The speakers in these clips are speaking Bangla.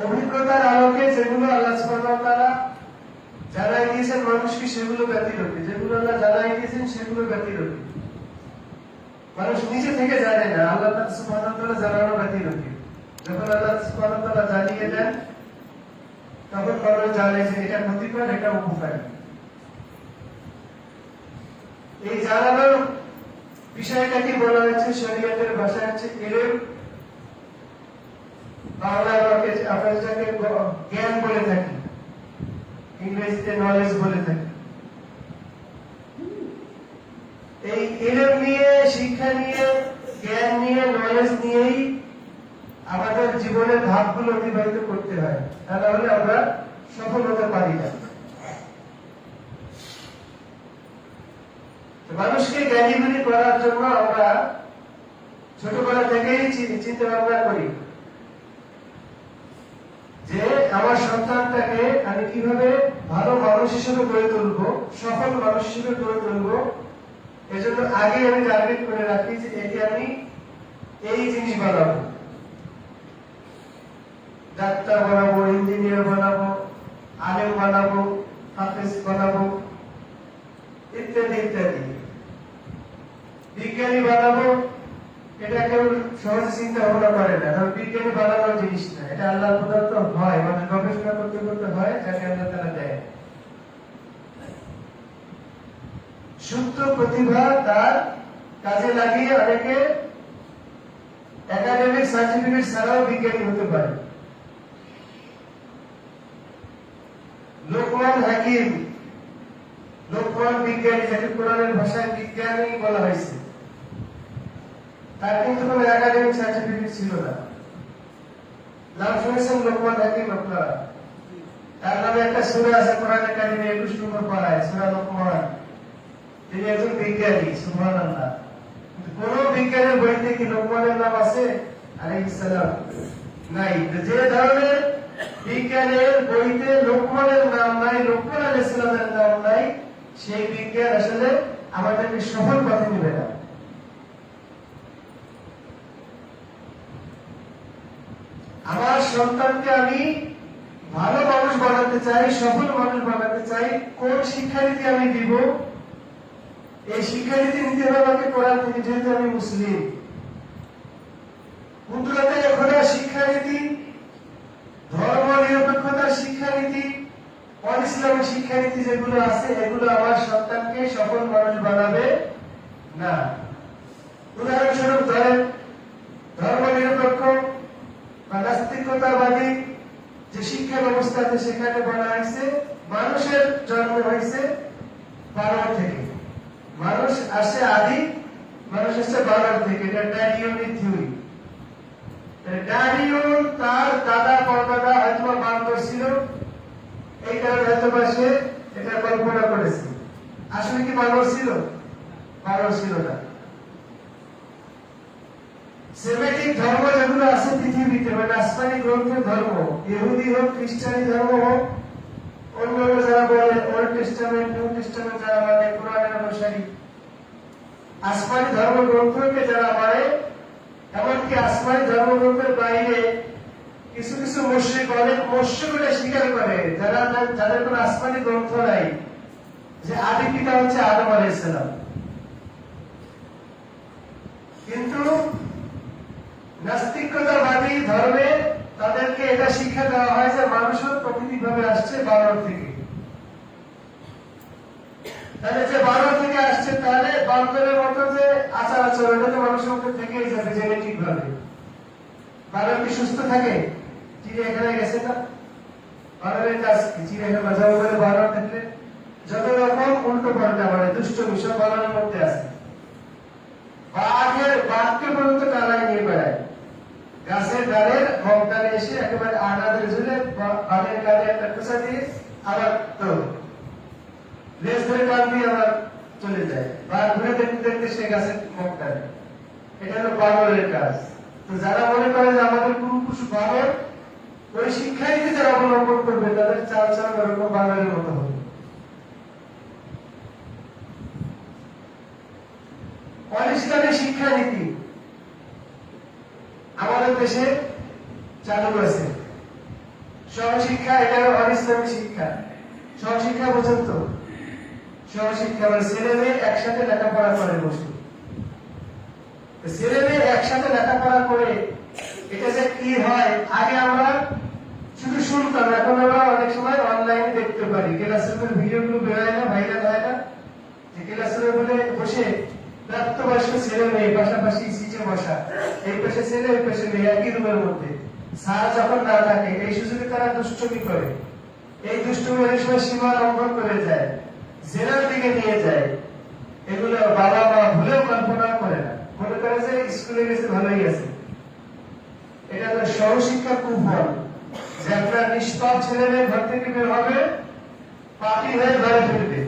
অভিজ্ঞতার আলোকে যেগুলো আল্লাহ সুবহানাহু ওয়া তাআলা জানাই দিয়েছেন মানুষকে, সেগুলো ব্যতিরোধী। যেগুলো আল্লাহ জানাই দিয়েছেন সেগুলো ব্যতিরোধী। মানুষ নিজে থেকে জানে না, আল্লাহ সুবহানাহু ওয়া তাআলা জানানো ব্যতিরোধী। যখন আল্লাহ সুবহানাহু ওয়া তাআলা জানিয়ে দেন, তখন মানুষ জানে যে এটা ক্ষতিকর, এটা উপকারী। এই জানানোর বিষয়টাকে বলা হচ্ছে শরীয়তের ভাষায় হচ্ছে ইলম। বাংলায় আমরা যাকে জ্ঞান বলে থাকি, ইংরেজিতে নলেজ বলে থাকি। এই ইলম নিয়ে, শিক্ষা নিয়ে, জ্ঞান নিয়ে, নলেজ নিয়েই আমাদের জীবনের ধাপগুলো অতিবাহিত করতে হয়, তা নাহলে আমরা সফল হতে পারি না। মানুষকে জ্ঞানীগুলি করার জন্য আমরা ছোটবেলা থেকেই চিন্তা ভাবনা করি যে আমার সন্তানটাকে আমি কিভাবে ভালো মানুষ হিসেবে গড়ে তুলবো, সফল মানুষ হিসেবে গড়ে তুলবো। এজন্য আগে আমি টার্গেট করে রাখি যে এটি আমি এই জিনিস বানাবো, ডাক্তার বানাবো, ইঞ্জিনিয়ার বানাবো, আলেম বানাবো, হাফেজ বানাবো, ইত্যাদি ইত্যাদি। বিজ্ঞানী বানাবো, এটা কেউ সহজে চিন্তা ভাবনা করে না, কারণ বিজ্ঞানী বানানোর জিনিস না, এটা আল্লাহ প্রদত্ত হয়, মানে গবেষণা করতে করতে হয়, যাকে আল্লাহ তাআলা দেয়। সুপ্ত প্রতিভা তার কাজে লাগিয়ে অনেকে একাডেমিক সার্টিফিকেট ছাড়াও বিজ্ঞানী হতে পারে। লোকমান হাকিম, লোকমান বিজ্ঞানী, যাকে কোরআনের ভাষায় বিজ্ঞানী বলা হয়েছে, তার কিন্তু কোনো একাডেমিক সার্টিফিকেট ছিল না। নাম শুনেছেন লোকমান হাকিম আপনারা? তার নামে একটা সূরা আছে কোরআন একাডেমি 21 নম্বর পারায়, সূরা লোকমান। তিনি একজন বিজ্ঞানী, সুবহানাল্লাহ। কোন বিজ্ঞানের বইতে কি লোকমানের নাম আছে? আলাইহিস সালাম নাই। যে ধরনের বিজ্ঞানের বইতে লোকমানের নাম নাই, লোকমান আলাইহিস সালামের নাম নাই, সেই বিজ্ঞান আসলে আমাদেরকে সফল পথে নিবে না। আমার সন্তানকে আমি ভালো মানুষ বানাতে চাই, সফল মানুষ বানাতে চাই, কোন শিক্ষানীতি আমি দিব? এই শিক্ষানীতি নিতে হবে আমাকে কোরআন থেকে, যেহেতু আমি মুসলিম। কুদরতে এখন শিক্ষানীতি, ধর্ম নিরপেক্ষতার শিক্ষানীতি, ইসলামিক শিক্ষানীতি যেগুলো আছে, এগুলো আমার সন্তানকে সফল মানুষ বানাবে না। উদাহরণস্বরূপ ধরেন, ধর্ম নিরপেক্ষ বা নাস্তিকতাবাদী যে শিক্ষা ব্যবস্থা আছে, সেখানে বলা হয়েছে মানুষের জন্ম হয়েছে বানর থেকে, মানুষ আসে আদি, মানুষ আসছে বানর থেকে। এটা ডারউইনের থিওরি। ডারউইন তার দাদা পরদাদা হয়তো বানর ছিল, এই কারণে হয়তো সে এটা কল্পনা করেছে। আসলে কি বানর ছিল? বানর ছিল না। সেমেটিক ধর্ম যেগুলো আছে পৃথিবীতে, মানে আসমানি গ্রন্থের ধর্ম, ইহুদি হোক, খ্রিস্টানি ধর্ম হোক, অন্য যারা বলে ওল্ড টেস্টামেন্ট, নিউ টেস্টামেন্ট যারা মানে কোরআনের অনুসারী, আসমানি ধর্মগ্রন্থকে যারা মানে, এমনকি আসমানি ধর্মগ্রন্থের বাইরে কিছু কিছু মুশরিক অনেক মুশরিকরা স্বীকার করে, যারা যাদের কোনো আসমানি গ্রন্থ নাই, যে আদি পিতা হচ্ছে আদম আলাইহিস সালাম। কিন্তু নাস্তিকতাবাদী ধর্মে তাদেরকে এটা শিক্ষা দেওয়া হয় যে মানুষও প্রাকৃতিক ভাবে আসছে বানর থেকে। তাহলে যে বানর থেকে আসছে, তাহলে বানরের মতো যে আচার আচরণ, এটা তো মানুষের মধ্যে থেকেই যাবে জেনেটিক ভাবে। বানর কি সুস্থ থাকে? চিড়িয়াখানায় গেছে না? বানরের কাজ কি? চিড়িয়াখানা যাবো বলে বানর থাকলে যত রকম উল্টো পাল্টা মানে দুষ্ট বিষয় বানরের মধ্যে আছে। বাঘকে পর্যন্ত টানায় নিয়ে বেড়ায়, গাছের ডালের মগডালে এসে একেবারে আনাদের ঝুলে বাঘের কাঁধে একটা খোঁচা দিয়ে আবার তো লেজ ধরে টান দিয়ে আবার চলে যায়। বাঘ ঘুরে দেখতে দেখতে সে গাছের মগডালে। এটা হলো বানরের কাজ। তো যারা মনে করে যে আমাদের পূর্বপুরুষ বানর, ওই শিক্ষানীতি যারা অবলম্বন করবে, তাদের চাল চাল ওরকম বানরের মতো হবে। ইসলামী শিক্ষানীতি আমাদের দেশে চালু আছে। সহশিক্ষা এটা অনিসলামী শিক্ষা। সহশিক্ষা বোঝেন তো? সহশিক্ষা মানে ছেলে মেয়ে একসাথে লেখাপড়া করে বসে, ছেলে মেয়ে একসাথে লেখাপড়া করে এটা যে কি হয় আগে আমরা শুধু শুনতাম, এখন আমরা অনেক সময় অনলাইনে দেখতে পারি। ক্লাসরুমের ভিডিওগুলো বেরোয় না, ভাইরাল হয় না, যে ক্লাসরুমে বলে বসে প্রাপ্তবয়স্ক ছেলে মেয়ে পাশাপাশি সিটে বসা, এই পাশে ছেলে ওই পাশে মেয়ে একই রুমের মধ্যে, স্যার যখন না থাকে এই সুযোগে তারা দুষ্টুমি করে। এই দুষ্টুমি অনেক সময় সীমা লঙ্ঘন করে যায়, জেনার দিকে নিয়ে যায়। এগুলো বাবা মা ভুলেও কল্পনা করে না, মনে করে যে স্কুলে গেছে ভালোই আছে। এটা তো সহশিক্ষার কুফল, যে আপনার নিষ্পাপ ছেলে মেয়ে ঘর থেকে বের হবে, পাপি হয়ে ঘরে ফিরবে,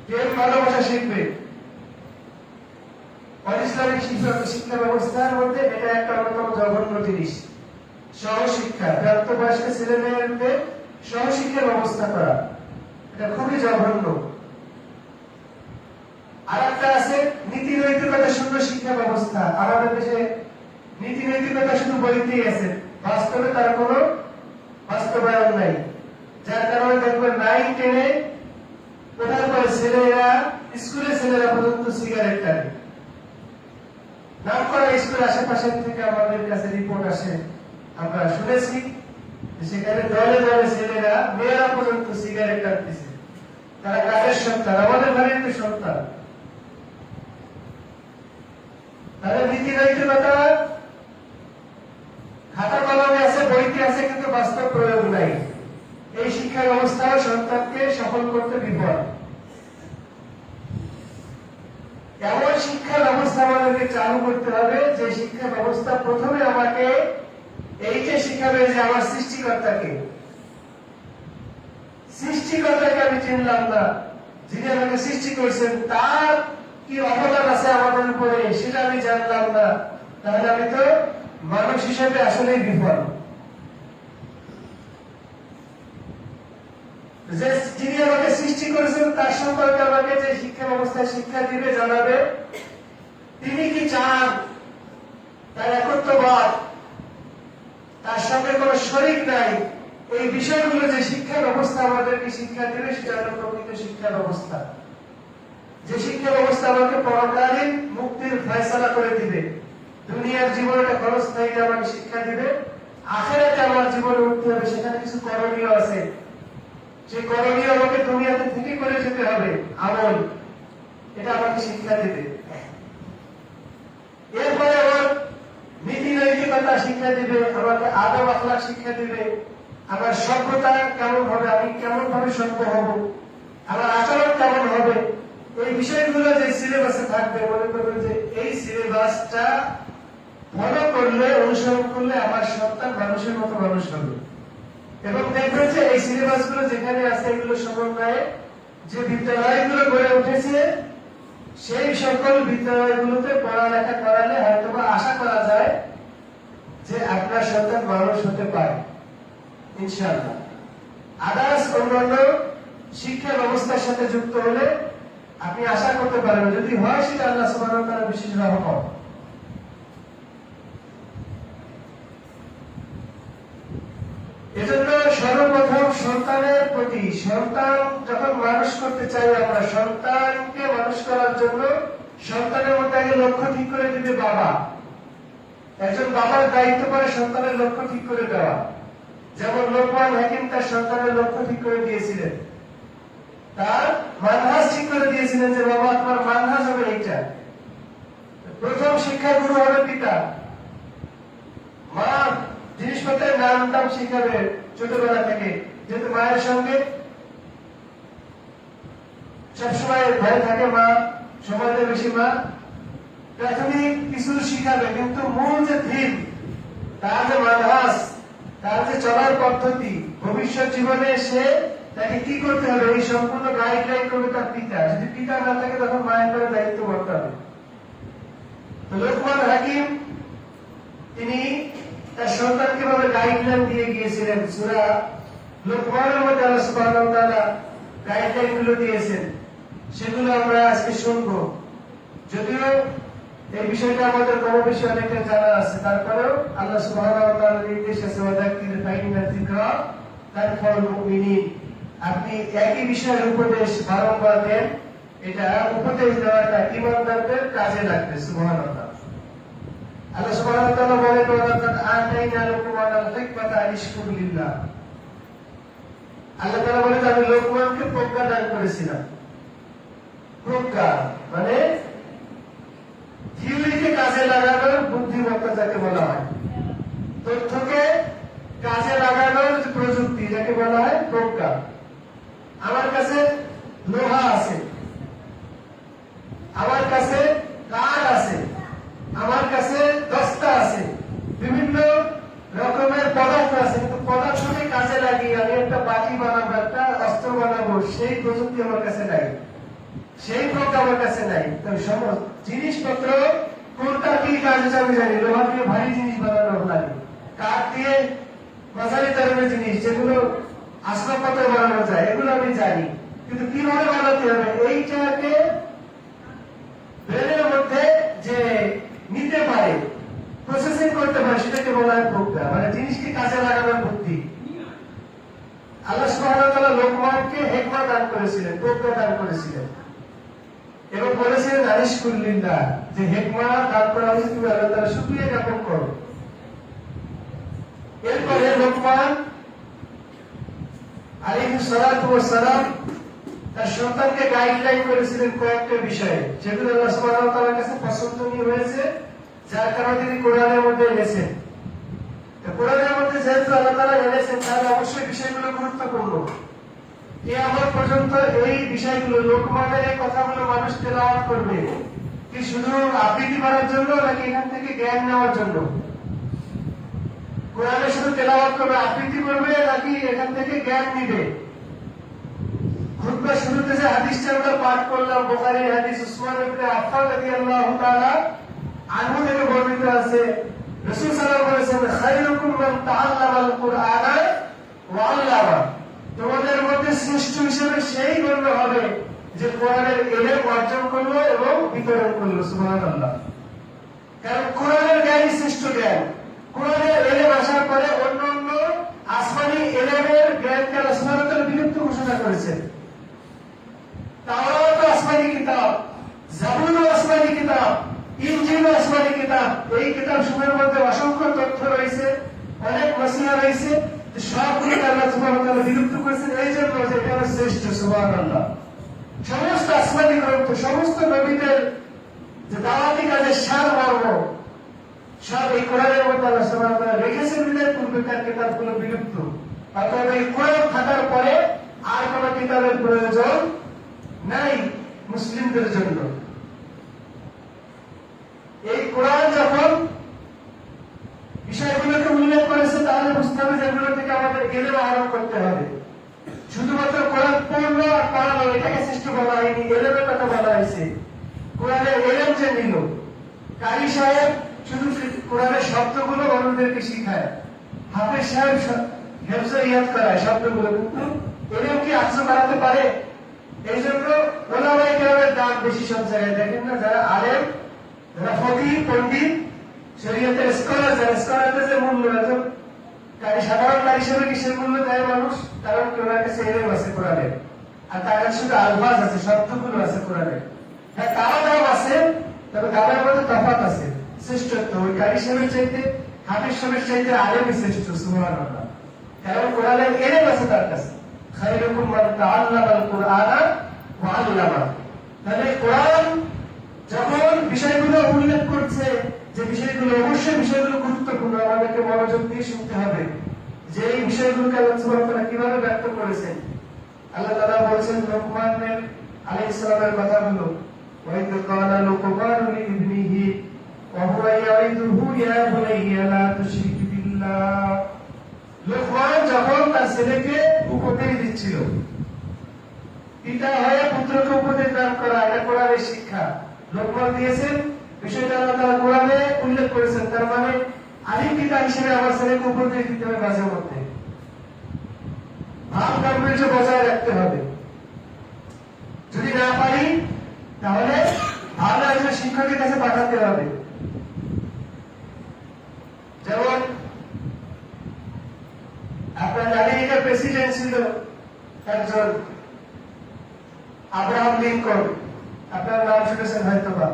প্রেম ভালোবাসা শিখবে। অনিসলামিক শিক্ষা ব্যবস্থার মধ্যে এটা একটা অন্যতম জঘন্য জিনিস। সহশিক্ষা, প্রাপ্তবয়স্ক ছেলে মেয়েদের সহশিক্ষার ব্যবস্থা করা, এটা খুবই জঘন্য। আর একটা আছে নীতি নৈতিকতা শূন্য শিক্ষা ব্যবস্থা। আমাদের দেশে নীতি নৈতিকতা শুধু বইতেই আছে, বাস্তবে তার কোনো বাস্তবায়ন নাই। যার কারণে দেখবেন 9-10-এ ওঠার পরে ছেলেরা, স্কুলের ছেলেরা পর্যন্ত সিগারেট টানে। নাম করা স্কুলের আশেপাশের থেকে আমাদের কাছে রিপোর্ট আসে, আমরা শুনেছি সেখানে দলে দলে ছেলেরা, মেয়েরা পর্যন্ত সিগারেট টানতেছে। তারা কাদের সন্তান? আমাদের বাড়ির তো সন্তান। তাদের নীতি নৈতিকতা খাতা কলমে আছে, বইতে আছে, কিন্তু বাস্তব প্রয়োগ নাই। এই শিক্ষা ব্যবস্থা সন্তানকে সফল করতে বিফল। এমন শিক্ষা ব্যবস্থা আমাদেরকে চালু করতে হবে যে শিক্ষা ব্যবস্থা প্রথমে আমাকে এই যে শিখাবে যে আমার সৃষ্টিকর্তাকে, সৃষ্টিকর্তাকে আমি চিনলাম না, যিনি আমাকে সৃষ্টি করেছেন তার কি অবদান আছে আমাদের উপরে সেটা আমি জানলাম না, তাহলে আমি তো মানুষ হিসেবে আসলেই বিফল। যে যিনি আমাকে সৃষ্টি করেছেন তার সম্পর্কে আমাকে যে শিক্ষা ব্যবস্থায় শিক্ষা দিবে, জানাবে তিনি কি চান, তার একত্ববাদ, তার সঙ্গে কোনো শরীক নাই, এই বিষয়গুলো যে শিক্ষা ব্যবস্থা আমাদেরকে শিক্ষা দিবে সেটা হল প্রকৃত শিক্ষা ব্যবস্থা। যে শিক্ষা ব্যবস্থা আমাকে পরকালীন মুক্তির ফয়সালা করে দিবে, দুনিয়ার জীবনটা ক্ষণস্থায়ী আমাকে শিক্ষা দিবে, আখিরাতে আমার জীবনে উঠতে হবে, সেখানে কিছু করণীয় আছে, সেই করণীয় আমাকে দুনিয়াতে থেকে করে যেতে হবে, আমল, এটা আমাকে শিক্ষা দেবে। এরপরে আমার নীতি নৈতিকতা শিক্ষা দিবে, আমাকে আদব আখলাক শিক্ষা দিবে, আমার সভ্যতা কেমন হবে, আমি কেমন ভাবে সভ্য হব, আমার আচরণ কেমন হবে, এই বিষয়গুলো যে সিলেবাসে থাকবে, মনে করবেন যে এই সিলেবাসটা ফলো করলে, অনুসরণ করলে আমার সন্তান মানুষের মতো মানুষ হবে। এবং দেখবেন যে এই সিলেবাসগুলো যেখানে আছে এগুলো সমন্বয়ে যে বিদ্যালয়গুলো গড়ে উঠেছে, সেই সকল বিদ্যালয়গুলোতে পড়ালেখা করালে হয়তোবা আশা করা যায় যে আপনার সন্তান মানুষ হতে পারে ইনশাআল্লাহ। আদার্স অন্যান্য শিক্ষা ব্যবস্থার সাথে যুক্ত হলে আপনি আশা করতে পারেন, যদি হয় সেটা আল্লাহ সুবহানাহু ওয়া তাআলার বিশেষ রহমত। এজন্য সর্বপ্রথম সন্তানের প্রতি, সন্তান যখন মানুষ করতে চাই আমরা, সন্তানকে মানুষ করার জন্য সন্তানের মধ্যে আগে লক্ষ্য ঠিক করে দিবে বাবা। একজন বাবার দায়িত্ব পড়ে সন্তানের লক্ষ্য ঠিক করে দেওয়া। যেমন লোকমান হাকিম তার সন্তানের লক্ষ্য ঠিক করে দিয়েছিলেন, তার মানহাজ ঠিক করে দিয়েছিলেন যে বাবা তোমার মানহাজ হবে এইটা। প্রথম শিক্ষা গুরু হবে পিতা, মা জিনিসপত্রের নাম দাম শিখাবে ছোটবেলা থেকে, যেহেতু মায়ের সঙ্গে সবসময় ভয় থাকে, মা সময়টা বেশি, মা প্রাথমিক কিছু শিখাবে, কিন্তু মূল যে থিম, তার যে মানহাজ, তার যে চলার পদ্ধতি, ভবিষ্যৎ জীবনে সে তাকে কি করতে হবে এই সম্পূর্ণ গাইডলাইন করবে তার পিতা। যদি পিতা না থাকে তখন মায়ের পরে দায়িত্ব বর্তাবে। তো লোকমান হাকিম তিনি তার সন্তানকে ভাবে গাইডলাইন দিয়ে গিয়েছিলেন। সূরা লোকমানের মধ্যে আল্লাহ সুবহানাহু ওয়া তাআলা গাইডলাইন গুলো দিয়েছেন, সেগুলো আমরা আজকে শুনবো। যদিও এই বিষয়টা আমাদের কম বেশি অনেকের জানা আছে, তারপরেও আল্লাহ সুবহানাহু ওয়া তাআলার নির্দেশ আছে ওয়াদাক্কির ফাইন্না যিকরা তানফাউল মুমিনিন। আপনি একই বিষয়ের উপদেশ বারংবার দেন, এটা উপদেশ দেওয়াটা ঈমানদারদের কাজে লাগবে। সুবহানাল্লাহ। আল্লাহ সুবহানাহু ওয়া তাআলা বলেন ওয়ালাকাদ আতাইনা লুকমানাল হিকমাতা আনিশকুর লিল্লাহ। আল্লাহ তাআলা বলেন আমি লোকমানকে প্রজ্ঞা দান করেছিলাম। প্রজ্ঞা মানে থিওরিকে কাজে লাগানোর বুদ্ধিমত্তা যাকে বলা হয়, তথ্যকে কাজে লাগানোর যে প্রযুক্তি যাকে বলা হয় প্রজ্ঞা। আমার কাছে লোহা আছে, আমার কাছে কাঠ আছে, আমার কাছে দস্তা আছে, বিভিন্ন রকমের পদার্থ আছে, কিন্তু পদার্থকে কাজে লাগিয়ে আমি একটা বাটি বানাবো, একটা অস্ত্র বানাবো, সেই প্রযুক্তি আমার কাছে নাই, সেই প্রজ্ঞা আমার কাছে নাই। তো সমস্ত জিনিসপত্র কোনটা কি কাজ হচ্ছে আমি জানি। লোহা দিয়ে ভারী জিনিস বানানো লাগে, কাঠ দিয়ে মাঝারি ধরনের জিনিস যেগুলো আসবাবপত্র বানানো যায় এগুলো আমি জানি, কিন্তু কিভাবে বানাতে হবে এইটাকে ব্রেনের মধ্যে যে নিতে পারে, প্রসেসিং করতে পারে, সেটাকে বলা হয় প্রজ্ঞা, মানে জিনিসকে কাজে লাগানোর বুদ্ধি। আল্লাহ সুবহানাহু ওয়া তাআলা লোকমানকে হিকমা দান করেছিলেন, প্রজ্ঞা দান করেছিলেন এবং বলেছিলেন আনিশকুর লিল্লাহ, যে হিকমা দান করা হয়েছে তুমি আল্লাহ তাআলার শুকরিয়া জ্ঞাপন করো। এরপরে লোকমান আলাইহিস সালাতু ওয়াস সালাম তার সন্তানকে গাইডলাইন করেছিলেন কয়েকটা বিষয়ে, যেগুলো আল্লাহ সুবহানাহু ওয়া তাআলার কাছে পছন্দনীয় হয়েছে, যার কারণে তিনি কোরআনের মধ্যে এনেছেন। কোরআনের মধ্যে যেহেতু আল্লাহ তাআলা এনেছেন, তাহলে অবশ্যই বিষয়গুলো গুরুত্বপূর্ণ। কিয়ামত পর্যন্ত এই বিষয়গুলো, লোকমানের এই কথাগুলো মানুষ তেলাওয়াত করবে কি শুধু আবৃত্তি করার জন্য, নাকি এখান থেকে জ্ঞান নেওয়ার জন্য? কোরআনে শুধু তেলাওয়াত করবে, আবৃত্তি করবে, নাকি এখান থেকে জ্ঞান নিবে? খুতবার শুরুতে যে হাদিসটা আমরা পাঠ করলাম, বুখারীর হাদিস, উসমান ইবনে আফফান রাদিয়াল্লাহু তাআলা আনহু থেকে বর্ণিত আছে, রাসূল সাল্লাল্লাহু আলাইহি ওয়াসাল্লাম বলেছেন খায়রুকুম মান তাআল্লামাল কুরআনা ওয়া আল্লামা। তোমাদের মধ্যে শ্রেষ্ঠ হিসেবে সেই গণ্য হবে যে কোরআনের ইলম অর্জন করলো এবং বিতরণ করলো। সুবহানাল্লাহ। কারণ কোরআনের জ্ঞানই শ্রেষ্ঠ জ্ঞান। কোরআনের ইলম আসার পরে অন্যান্য আসমানি ইলমের জ্ঞানকে আল্লাহ সুবহানাহু ওয়া তাআলা বিলুপ্ত ঘোষণা করেছেন। তাওরাত আসমানি কিতাব, জাবুর আসমানি কিতাব, ইনজিল আসমানি কিতাব, এই কিতাবসমূহের মধ্যে অসংখ্য তথ্য রয়েছে, অনেক নসিহত রয়েছে, সবগুলোকে আল্লাহ সুবহানাহু ওয়া তাআলা বিলুপ্ত করেছেন এই জন্য যে এটা হলো শ্রেষ্ঠ। সুবহানাল্লাহ। সমস্ত আসমানি গ্রন্থ, সমস্ত নবীদের যে দাওয়াতি কাজের সারমর্ম সব এই কোরআনের মধ্যে আল্লাহ সুবহানাহু ওয়া তাআলা রেখেছেন, বিদায় পূর্বেকার কিতাবগুলো বিলুপ্ত। অর্থাৎ এই কোরআন থাকার পরে আর কোন কিতাবের প্রয়োজন নাই মুসলিমদের জন্য। এই কোরআন যখন বিষয়গুলোকে উল্লেখ করেছে, তাহলে বুঝতে হবে যেগুলো থেকে আমাদের ইলম আহরণ করতে হবে। শুধুমাত্র কোরআন পড়লো আর পড়ালো এটাকে শ্রেষ্ঠ বলা হয়নি, ইলমের কথা বলা হয়েছে। কোরআনের ইলম যে নিল, কারি সাহেব শুধু কোরআনের শব্দগুলো অন্যদেরকে শিখায়, হাফেজ সাহেব হেফজে ইয়াদ করায় শব্দগুলো, কিন্তু ইলম কি আত্ম বাড়াতে পারে? এই জন্য ওলামায়ে কেরামের দাম বেশি সব জায়গায়। দেখেন না, যারা আলেম, যারা ফকিহ, পণ্ডিত, শরীয়তের স্কলার, যারা স্কলারদের যে মূল্য, একজন সাধারণ কারি হিসেবে কিসের মূল্য দেয় মানুষ? কারণ ওনার কাছে ইলম আছে কোরআনের, আর তার কাছে শুধু আলফাজ আছে, শব্দগুলো আছে কোরআনের। হ্যাঁ, তারও দাম আছে, তবে দামের মধ্যে তফাৎ আছে। শ্রেষ্ঠত্ব ওই কারি সাহেবের চাইতে, হাফেজ সাহেবের চাইতে আলেমই শ্রেষ্ঠ। সুবহানাল্লাহ। কারণ কোরআনের ইলম আছে তার কাছে। খায়রুকুম মান তাআল্লামাল কুরআনা ওয়া আল্লামা। তাহলে কোরআন যখন বিষয়গুলো উল্লেখ করছে, যে বিষয়গুলো অবশ্যই বিষয়গুলো গুরুত্বপূর্ণ, আমাদেরকে মনোযোগ দিয়ে শুনতে হবে যে এই বিষয়গুলোকে আল্লাহ সুবহানাহু ওয়া তাআলা কিভাবে ব্যক্ত করেছেন। আল্লাহ তাআলা বলেছেন লোকমান আলাইহিস সালামের কথাগুলো, ওয়া ইয ক্বালা লুকমানু লিইবনিহি ওয়া হুয়া ইয়াইদুহু ইয়া বুনাইয়া লা তুশরিক বিল্লাহ। লোকমান যখন তার ছেলেকে উপদেশ দিচ্ছিল, পিতা হয়ে পুত্রকে উপদেশ দান করা, এটা কোরআনের শিক্ষা। লোকমান দিয়েছেন, বিষয়টা আল্লাহ তাআলা কোরআনে উল্লেখ করেছেন। তার মানে আলিম পিতা হিসেবে আমার ছেলেকে উপদেশ দিতে হবে মাঝে মধ্যে, ভাব গাম্ভীর্য বজায় রাখতে হবে। যদি না পারি তাহলে ভালো একজন শিক্ষকের কাছে পাঠাতে হবে। যেমন আপনার আমেরিকার প্রেসিডেন্ট ছিল একজন আব্রাহাম লিঙ্কন, আপনার নাম শুনেছেন হয়তো বা।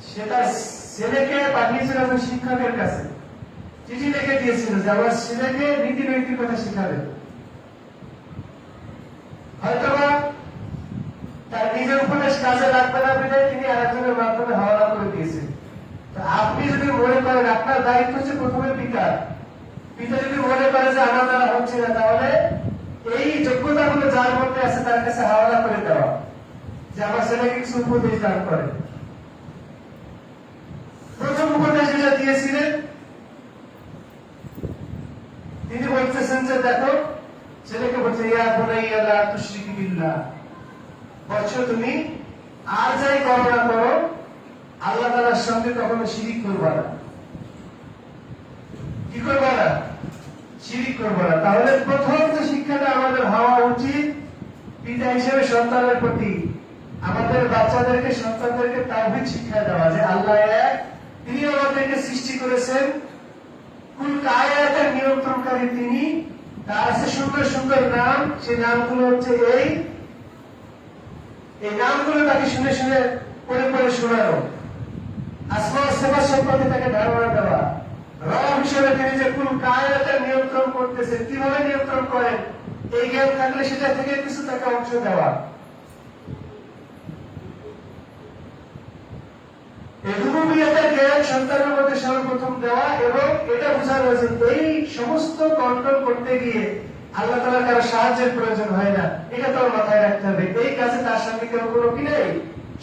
সে তার ছেলেকে পাঠিয়েছিল একজন শিক্ষকের কাছে, চিঠি লিখে দিয়েছিল যে আমার ছেলেকে নীতি নৈতিকতা শিখাবে। হয়তোবা তার নিজের উপদেশ কাজে লাগবে না বলে তিনি আরেকজনের মাধ্যমে হাওয়ালা করে দিয়েছেন। তো আপনি যদি মনে করেন আপনার দায়িত্ব হচ্ছে প্রথমে পিতা যদি মনে করে যে আমার দ্বারা হচ্ছে না, তাহলে এই যোগ্যতাগুলো যার মধ্যে আছে তার কাছে হাওয়ালা করে দেওয়া, যে আমার ছেলেকে কিছু উপদেশ দান করে। প্রথম উপদেশ যেটা দিয়েছিলেন, তিনি বলতেছেন যে দেখো, ছেলেকে বলছে ইয়া বুনাইয়া লা তুশরিক বিল্লাহ, বলছো তুমি আর যাই করো না করো আল্লাহ তাআলার সঙ্গে কখনো শিরিক করবা না। কি করবা না? শিরিক করবা না। তাহলে প্রথম যে শিক্ষাটা আমাদের হওয়া উচিত, পিতা হিসেবে সন্তানের প্রতি আমাদের বাচ্চাদেরকে সন্তানদেরকে তাওহীদ শিক্ষা দেওয়া, যে আল্লাহ এক, তিনি আমাদেরকে সৃষ্টি করেছেন, কুল কায়নাতের নিয়ন্ত্রণকারী তিনি, তার আছে সুন্দর সুন্দর নাম, সেই নামগুলো হচ্ছে এই নামগুলো তাকে শুনে শুনে পড়ে পড়ে শোনানো, আসমা সিফাত সম্পর্কে তাকে ধারণা দেওয়া, রব হিসেবে তিনি যে কুল কায়নাতের নিয়ন্ত্রণ করতেছেন, কিভাবে নিয়ন্ত্রণ করেন এই জ্ঞান থাকলে সেটা থেকে কিছু তাকে অংশ দেওয়া। রুবুবিয়্যতের জ্ঞান সন্তানের মধ্যে সর্বপ্রথম দেওয়া, এবং এটা বোঝানো যে এই সমস্ত কন্ট্রোল করতে গিয়ে আল্লাহ তাআলার কারো সাহায্যের প্রয়োজন হয় না, এটা তো মাথায় রাখতে হবে। এই কাজে তার সঙ্গে কেউ কোনো কি নেই,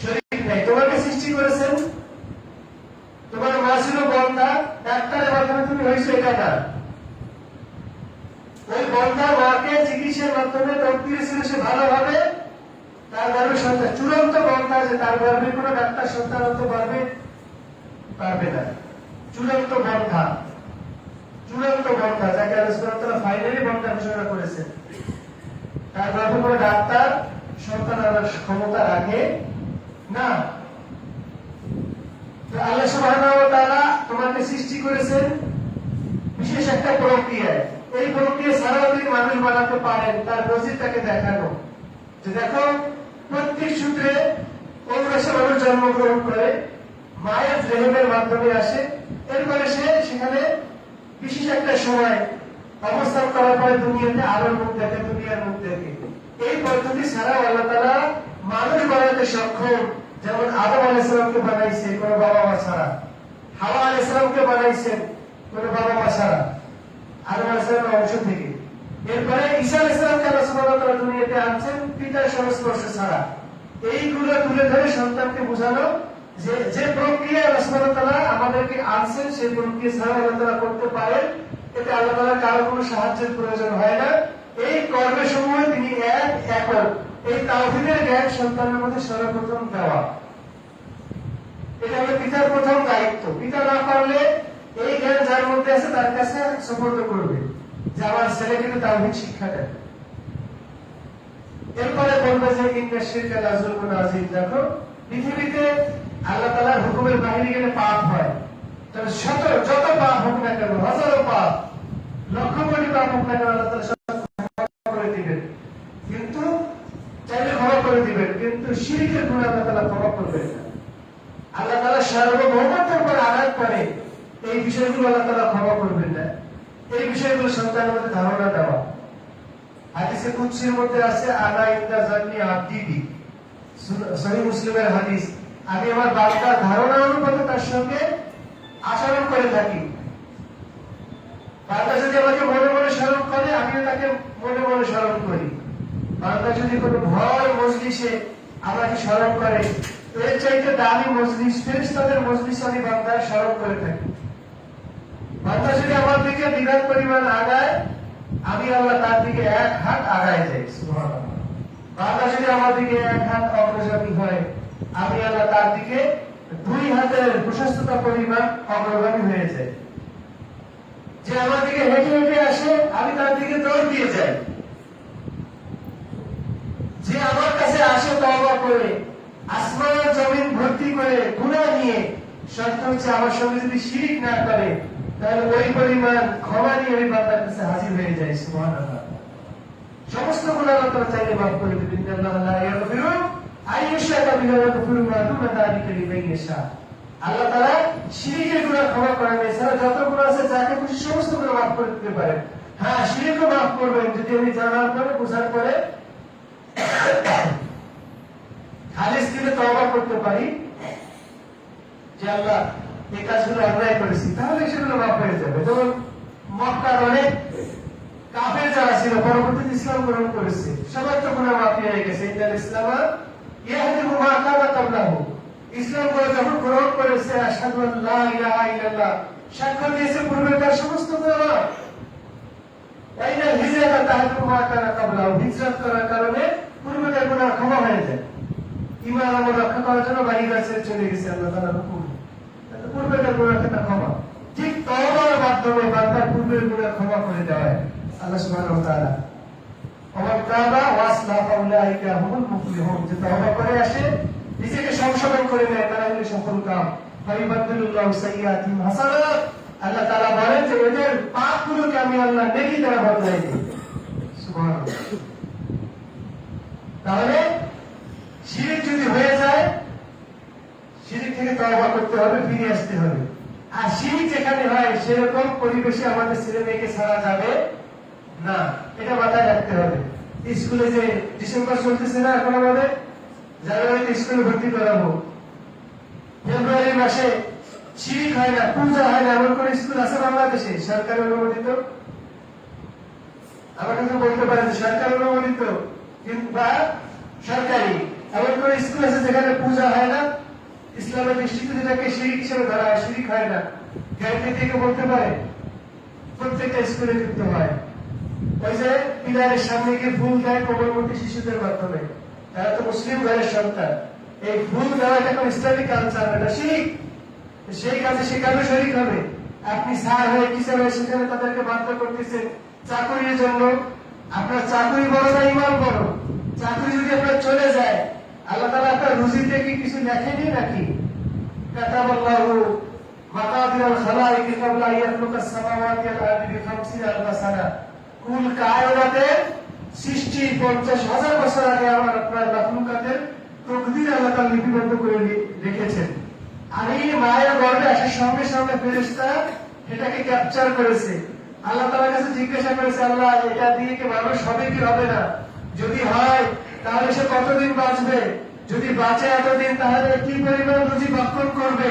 শরীক নেই। তোমাকে সৃষ্টি করেছেন, তোমার মা ছিল বন্ধা, ডাক্তারের মাধ্যমে তুমি হয়েছো এটা না। ওই বন্ধা মাকে চিকিৎসার মাধ্যমে তকদিরে ছিল সে ভালো হবে, তার গর্ভে সন্তান। চূড়ান্ত বন্ধা যে তার গর্ভে কোনো ডাক্তার সন্তান হতে পারবে না। চূড়ান্ত বন্ধা যাকে আল্লাহ সুবহানাহু ওয়া তাআলা ফাইনালি বন্ধা ঘোষণা করেছেন, তার গর্ভে কোনো ডাক্তার সন্তান আনার ক্ষমতা রাখে না। আল্লাহ সুবহানাহু ওয়া তাআলা তোমাকে সৃষ্টি করেছেন বিশেষ একটা প্রক্রিয়ায়। এই প্রক্রিয়া ছাড়াও তিনি মানুষ বানাতে পারেন, তার নজিরটাকে দেখানো, যে দেখো প্রত্যেক সূত্রে ঔরসে মানুষ জন্মগ্রহণ করে, মায়ের রেহেমের মাধ্যমে আসে, এরপরে সে সেখানে বিশেষ একটা সময় অবস্থান করার পরে দুনিয়াতে আলোর মুখ দেখে, দুনিয়ার মুখ দেখে। এই পদ্ধতি ছাড়াও আল্লাহ তাআলা মানুষ বানাতে সক্ষম। যেমন আদম আলাইহিস সালামকে বানাইছে কোনো বাবা মা ছাড়া, হাওয়া আলাইহিস সালামকে বানাইছেন কোনো বাবা মা ছাড়া, আদম আলাইহিস সালামের অংশ থেকে। এরপরে ঈসা আলাইহিস সালামকে আল্লাহ সুবহানাহু ওয়া তাআলা দুনিয়াতে আনছেন পিতার সংস্পর্শ ছাড়া। এইগুলো তুলে ধরে সন্তানকে বোঝানো যে প্রক্রিয়া আল্লাহ সুবহানাহু ওয়া তাআলা আমাদেরকে আনছেন, সেই প্রক্রিয়া ছাড়া আল্লাহ তাআলা করতে পারেন। এতে আল্লাহ তাআলার কারো কোনো সাহায্যের প্রয়োজন হয় না। এই কর্মসমূহ তিনি একক। এই তাওহীদের জ্ঞান সন্তানের মধ্যে সর্বপ্রথম দেওয়া, এটা হলো পিতার প্রথম দায়িত্ব। পিতা না পারলে এই জ্ঞান যার মধ্যে আছে তার কাছে সুপর্দ করবে, যে আমার ছেলে কিন্তু তাওহীদ শিক্ষা দেয়। এরপরে বলবে যে ইন্না শিরকা লা যুলমুন আযীম। দেখো পৃথিবীতে আল্লাহ তাআলার হুকুমের বাইরে গেলে পাপ হয়, তবে যত পাপ হোক না কেন, হাজারো পাপ, লক্ষ কোটি পাপ হোক না কেন, আল্লাহ তাআলা সব ক্ষমা করে দিবেন, কিন্তু চাইলে ক্ষমা করে দিবেন, কিন্তু শিরকের গুনাহ আল্লাহ তাআলা ক্ষমা করবেন না। আল্লাহ তাআলা সার্বভৌমত্বের উপর আঘাত করে, এই বিষয়গুলো আল্লাহ তাআলা ক্ষমা করবেন না। এই বিষয়গুলো সন্তানের মধ্যে ধারণা দেওয়া। হাদিসে কুদসির মধ্যে আছে আনা ইনদা জান্নি আবদি বি, সহিহ মুসলিমের হাদিস, আমি আমার বান্দার ধারণা অনুপাতে তার সঙ্গে আচরণ করে থাকি। বান্দা যদি আমাকে মনে মনে স্মরণ করে, আমিও তাকে মনে মনে স্মরণ করি। বান্দা যদি কোনো ভয় মজলিসে আমাকে স্মরণ করে, এর চাইতে দামি মজলিস, ফেরেশতাদের মজলিস আমি বান্দার স্মরণ করে থাকি। বান্দা যদি আমার দিকে বিরাট পরিমাণ আগায়, আমি আল্লাহ তার দিকে এক হাত আগায় যাই। সুবহানাল্লাহ। বান্দা যদি আমার দিকে এক হাত অগ্রগামী হয়, আমি আল্লাহ তার দিকে 2 হাতের প্রশস্ততা পরিমাণ অগ্রগামী হয়ে যায়। যে আমার দিকে হেঁটে হেঁটে আসে, আমি তার দিকে দৌড় দিয়ে যাই। যে আমার কাছে আসে তওবা করে, আসমান জমিন ভর্তি করে গুনাহ নিয়ে, শর্ত হচ্ছে আমার সঙ্গে যদি শিরিক না করে, তাহলে ওই পরিমাণ ক্ষমা নিয়ে ওই বান্দার কাছে হাজির হয়ে যায়। সুবহানাল্লাহ। সমস্ত গুনাহ আল্লাহ চাইলে মাফ করে দিবেন। আল্লাহ লা ইয়াগফিরু আইয়ুশরাকা বিহি ওয়া ইয়াগফিরু মা দুনা যালিকা লিমান ইয়াশা। আল্লাহ তাআলা শিরকের গুনাহ ক্ষমা করেন, এছাড়া যত গুনাহ আছে যাকে খুশি সমস্ত গুনাহ মাফ করে দিতে পারেন। হ্যাঁ, শিরকও মাফ করবেন যদি আমি জানার পরে বোঝার পরে খালিস দিলে তওবা করতে পারি যে আল্লাহ এই কাজগুলো অন্যায় করেছি, তাহলে সেগুলো মাফ হয়ে যাবে। যেমন মক্কার অনেক কাফের যারা ছিল পরবর্তীতে ইসলাম গ্রহণ করেছে, সবার তো গুনাহ মাফ হয়ে গেছে। ইন্নাল ইসলামা ইয়াহদিমু মা কানা ক্বাবলাহু। ইসলাম গ্রহণ করেছে, আশহাদু আল্লা ইলাহা ইল্লাল্লাহ সাক্ষ্য দিয়েছে, পূর্বেকার সমস্ত গুনাহ। তাইনা হিজরত তাহদিমু মা কানা ক্বাবলাহু, হিজরত করার কারণে পূর্বেকার গুনাহ ক্ষমা হয়ে যায়। ঈমান আমল রক্ষা করার জন্য বাহিরে চলে গেছে আল্লাহ তাআলার হুকুম, পূর্বেকার গুনাহ ক্ষমা। ঠিক তওবার মাধ্যমে বান্দার পূর্বের গুনাহ ক্ষমা করে দেওয়া হয় আল্লাহ সুবহানাহু ওয়া তাআলা। ওয়া তাবা ওয়াসলাহা ফাউলাইকা হুমুল মুফলিহুন। যে তওবা করে আসে, নিজেকে সংশোধন করে নেয়, তারা হলো সফল কাম। ফাইবাদুল্লাহু সাইয়্যাতিহিম হাসানাত। আল্লাহ তাআলা বলেন যে এদের পাপগুলোকে আমি আল্লাহ নেকি দ্বারা বদলাই দিই। সুবহানাল্লাহ। তাহলে শিরক যদি হয়ে যায়, শিরক থেকে তওবা করতে হবে, ফিরে আসতে হবে। আর শিরক যেখানে হয় সেরকম পরিবেশে আমাদের ছেলে মেয়েকে ছাড়া যাবে না, এটা মাথায় রাখতে হবে। স্কুলে যে ডিসেম্বর চলতেছে না, এখন আমাদের জানুয়ারিতে স্কুলে ভর্তি করাবো, ফেব্রুয়ারি মাসে শিরক হয় না, পূজা হয় না, এমন কোন স্কুল আছে বাংলাদেশে সরকার অনুমোদিত? আমার কিন্তু বলতে পারেন সরকার অনুমোদিত কিংবা সরকারি এমন কোন স্কুল আছে যেখানে পূজা হয় না, ইসলামের দৃষ্টিতে যেটাকে শিরক হিসেবে ধরা হয়, শিরক হয় না? গ্যারান্টি থেকে বলতে পারে? প্রত্যেকটা স্কুলে যুক্ত হয়। ওই যে পিলারের সামনে গিয়ে ফুল দেয় কোমলমতি শিশুদের মাধ্যমে, তারা তো মুসলিম ঘরের সন্তান। এই ফুল দেওয়াটা কোন ইসলামিক কালচার, এটা শিরক। সেই কাজে সে কেন শরীক হবে? আপনি স্যার হয়ে টিচার হয়ে সেখানে তাদেরকে বাধ্য করতেছেন চাকরির জন্য। আপনার চাকরি বড় না ইমান বড়? চাকরি যদি আপনার চলে যায়, আল্লাহ তাআলা আপনার রুজিতে কি কিছু লেখেনি নাকি? কাতাবাল্লাহু মাকাদিরাল খালাইকি ক্বাবলা আইয়াখলুকাস সামাওয়াতি ওয়াল আরদি বি50 আলফ সানা। কুল কায়নাতের সৃষ্টি 50,000 বছর আগে আমার আপনার মাখলুকাতের তকদির আল্লাহ তাআলা লিপিবদ্ধ করে রেখেছেন। আমি মায়ের গর্ভে আসার সঙ্গে সঙ্গে ফেরেশতা এটাকে ক্যাপচার করেছে। আল্লাহ তাআলার কাছে জিজ্ঞাসা করেছে, আল্লাহ এটা দিয়ে কি মানুষ হবে কি হবে না? যদি হয় তাহলে সে কতদিন বাঁচবে? যদি বাঁচে এতদিন, তাহলে কি পরিমাণ রুজি ভক্ষণ করবে?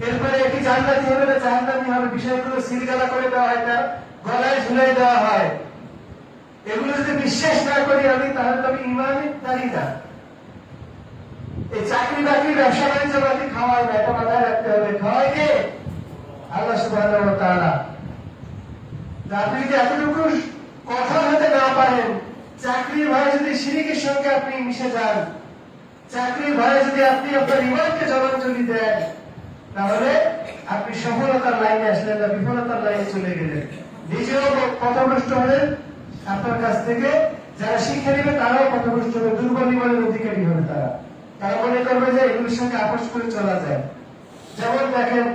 এরপরে কি জান্নাতি হবে না জাহান্নামী হবে? বিষয়গুলো সিলগালা করে দেওয়া হয়, তার গলায় ঝুলাই দেওয়া হয়। এগুলো যদি বিশ্বাস না করি আমি, তাহলে তো আমি ইমানই দাঁড়ি না। এই চাকরি বাকরি ব্যবসা বাণিজ্য বাকি খাওয়াই না, এটা মাথায় রাখতে হবে। খাওয়াই কে? আল্লাহ সুবহানাহু ওয়া তাআলা। আপনি যদি এতটুকু কঠোর হতে না পারেন, চাকরির ভয়ে যদি শিরকের সঙ্গে আপনি মিশে যান, চাকরির ভয়ে যদি আপনি আপনার ইমানকে জলাঞ্জলি দেন, তাহলে আপনি সফলতার লাইনে আসলেন না, বিফলতার লাইনে চলে গেলেন। নিজেও পথভ্রষ্ট হলেন, আপনার কাছ থেকে যারা শিক্ষা নেবে তারাও পথভ্রষ্ট হবে, দুর্বল ইমানের অধিকারী হবে। তারা মনে করবে যে এগুলোর সঙ্গে আপোষ করে চলা যায়। যেমন দেখেন,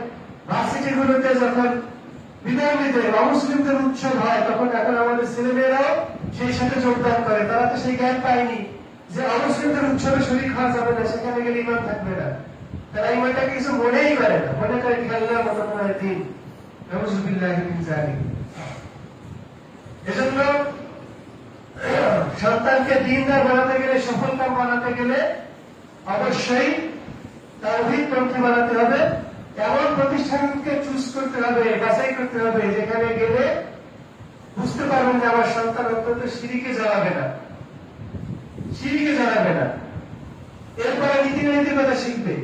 ভার্সিটিগুলোতে যখন বিদায় নিতে অমুসলিমদের উৎসব হয়, তখন এখন আমাদের ছেলেমেয়েরাও সেই সাথে যোগদান করে। তারা তো সেই জ্ঞান পায়নি যে অমুসলিমদের উৎসবে শরীক হওয়া যাবে না, সেখানে গেলে ইমান থাকবে না। তারা ইমানটা কিছু মনেই করে না, মনে করে খেলনার মতো কোনো দিন। নাউযুবিল্লাহি মিন যালিক। এজন্য সন্তানকে দ্বীনদার বানাতে গেলে, সফলকাম বানাতে গেলে অবশ্যই তাওহীদপন্থী বানাতে হবে। এমন প্রতিষ্ঠানকে চুজ করতে হবে, বাছাই করতে হবে, যেখানে গেলে বুঝতে পারবেন যে আমার সন্তান অত্যন্ত শিরকে জড়াবে না, শিরকে জড়াবে না। এরপরে নীতি নৈতিকতা শিখবে।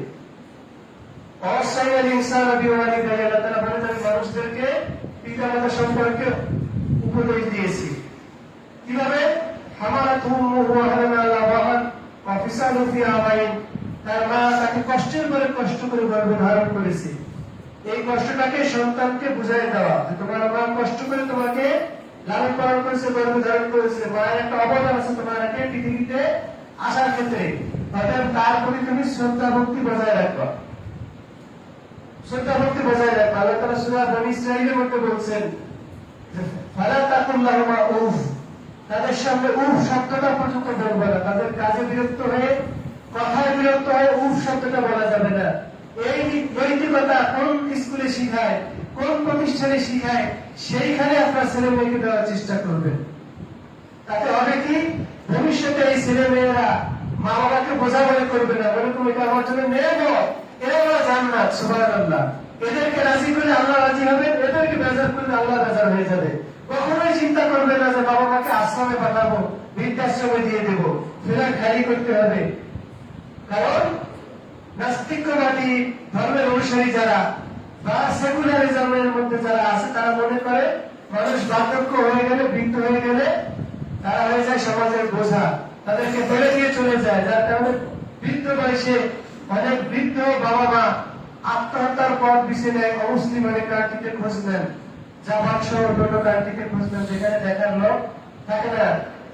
অসাইয়াল ইনসান বিওয়ালিদাইহি, আল্লাহ তাআলা বলেন আমি মানুষদেরকে পিতামাতা সম্পর্কে উপদেশ দিয়েছি। কিভাবে? হামালাতুহু উম্মুহু ওয়াহানান আলা ওয়াহান ওয়া ফিসালুহু ফি আমাইন। তার মা তাকে কষ্টের পরে কষ্ট করে গর্ভে ধারণ করেছে। এই কষ্টটাকে সন্তানকে বুঝাই দেওয়া যে তোমার মা কষ্ট করে তোমাকে লালন পালন করেছে, গর্ভে ধারণ করেছে, মায়ের একটা অবদান আছে তোমার পৃথিবীতে আসার ক্ষেত্রে। অতএব তার প্রতি তুমি শ্রদ্ধা ভক্তি বজায় রাখবা, শ্রদ্ধা ভক্তি বজায় রাখবা। আল্লাহ তাআলা সূরা বনী ইসরাঈলের মধ্যে বলছেন যে ফালা তাকুল লাহুমা উফ, তাদের সামনে উফ শব্দটা পর্যন্ত বলবে না। তাদের কাজে বিরক্ত হয়ে, কথায় বিরক্ত হয়ে উফ শব্দটা বলা যাবে না। এই নৈতিকতা কোন স্কুলে শিখায়, কোন প্রতিষ্ঠানে শিখায়, সেইখানে আপনার ছেলে মেয়েকে দেওয়ার চেষ্টা করবেন। তাতে হবে কি, ভবিষ্যতে এই ছেলে মেয়েরা মা বাবাকে বোঝা মনে করবে না, বলে তুমি এটা আমার জন্য মেয়ে নয়, এরা বলা জান্নাত, সুবহানাল্লাহ। এদেরকে রাজি করলে আল্লাহ রাজি হবেন, এদেরকে বেজার করলে আল্লাহ বেজার হয়ে যাবে। কখনোই চিন্তা করবে না যে বাবা মাকে আশ্রমে পাঠাবো, বৃদ্ধাশ্রমে দিয়ে দেবো, ফেরা খালি করতে হবে। কারণ নাস্তিকবাদী ধর্মের অনুসারী যারা বা সেকুলারিজমের মধ্যে যারা আছে, তারা মনে করে মানুষ বার্ধক্য হয়ে গেলে, বৃদ্ধ হয়ে গেলে তারা হয়ে যায় সমাজের বোঝা, তাদেরকে ফেলে দিয়ে চলে যায়। যার কারণে বৃদ্ধ বয়সে অনেক বৃদ্ধ বাবা মা আত্মহত্যার পথ বেছে নেয়, অমুসলিম অনেক কান্ট্রিতে খোঁজ নেন, জাপান সহ অন্যান্য কান্ট্রিতে খোঁজ নেন, যেখানে দেখার লোক থাকে না,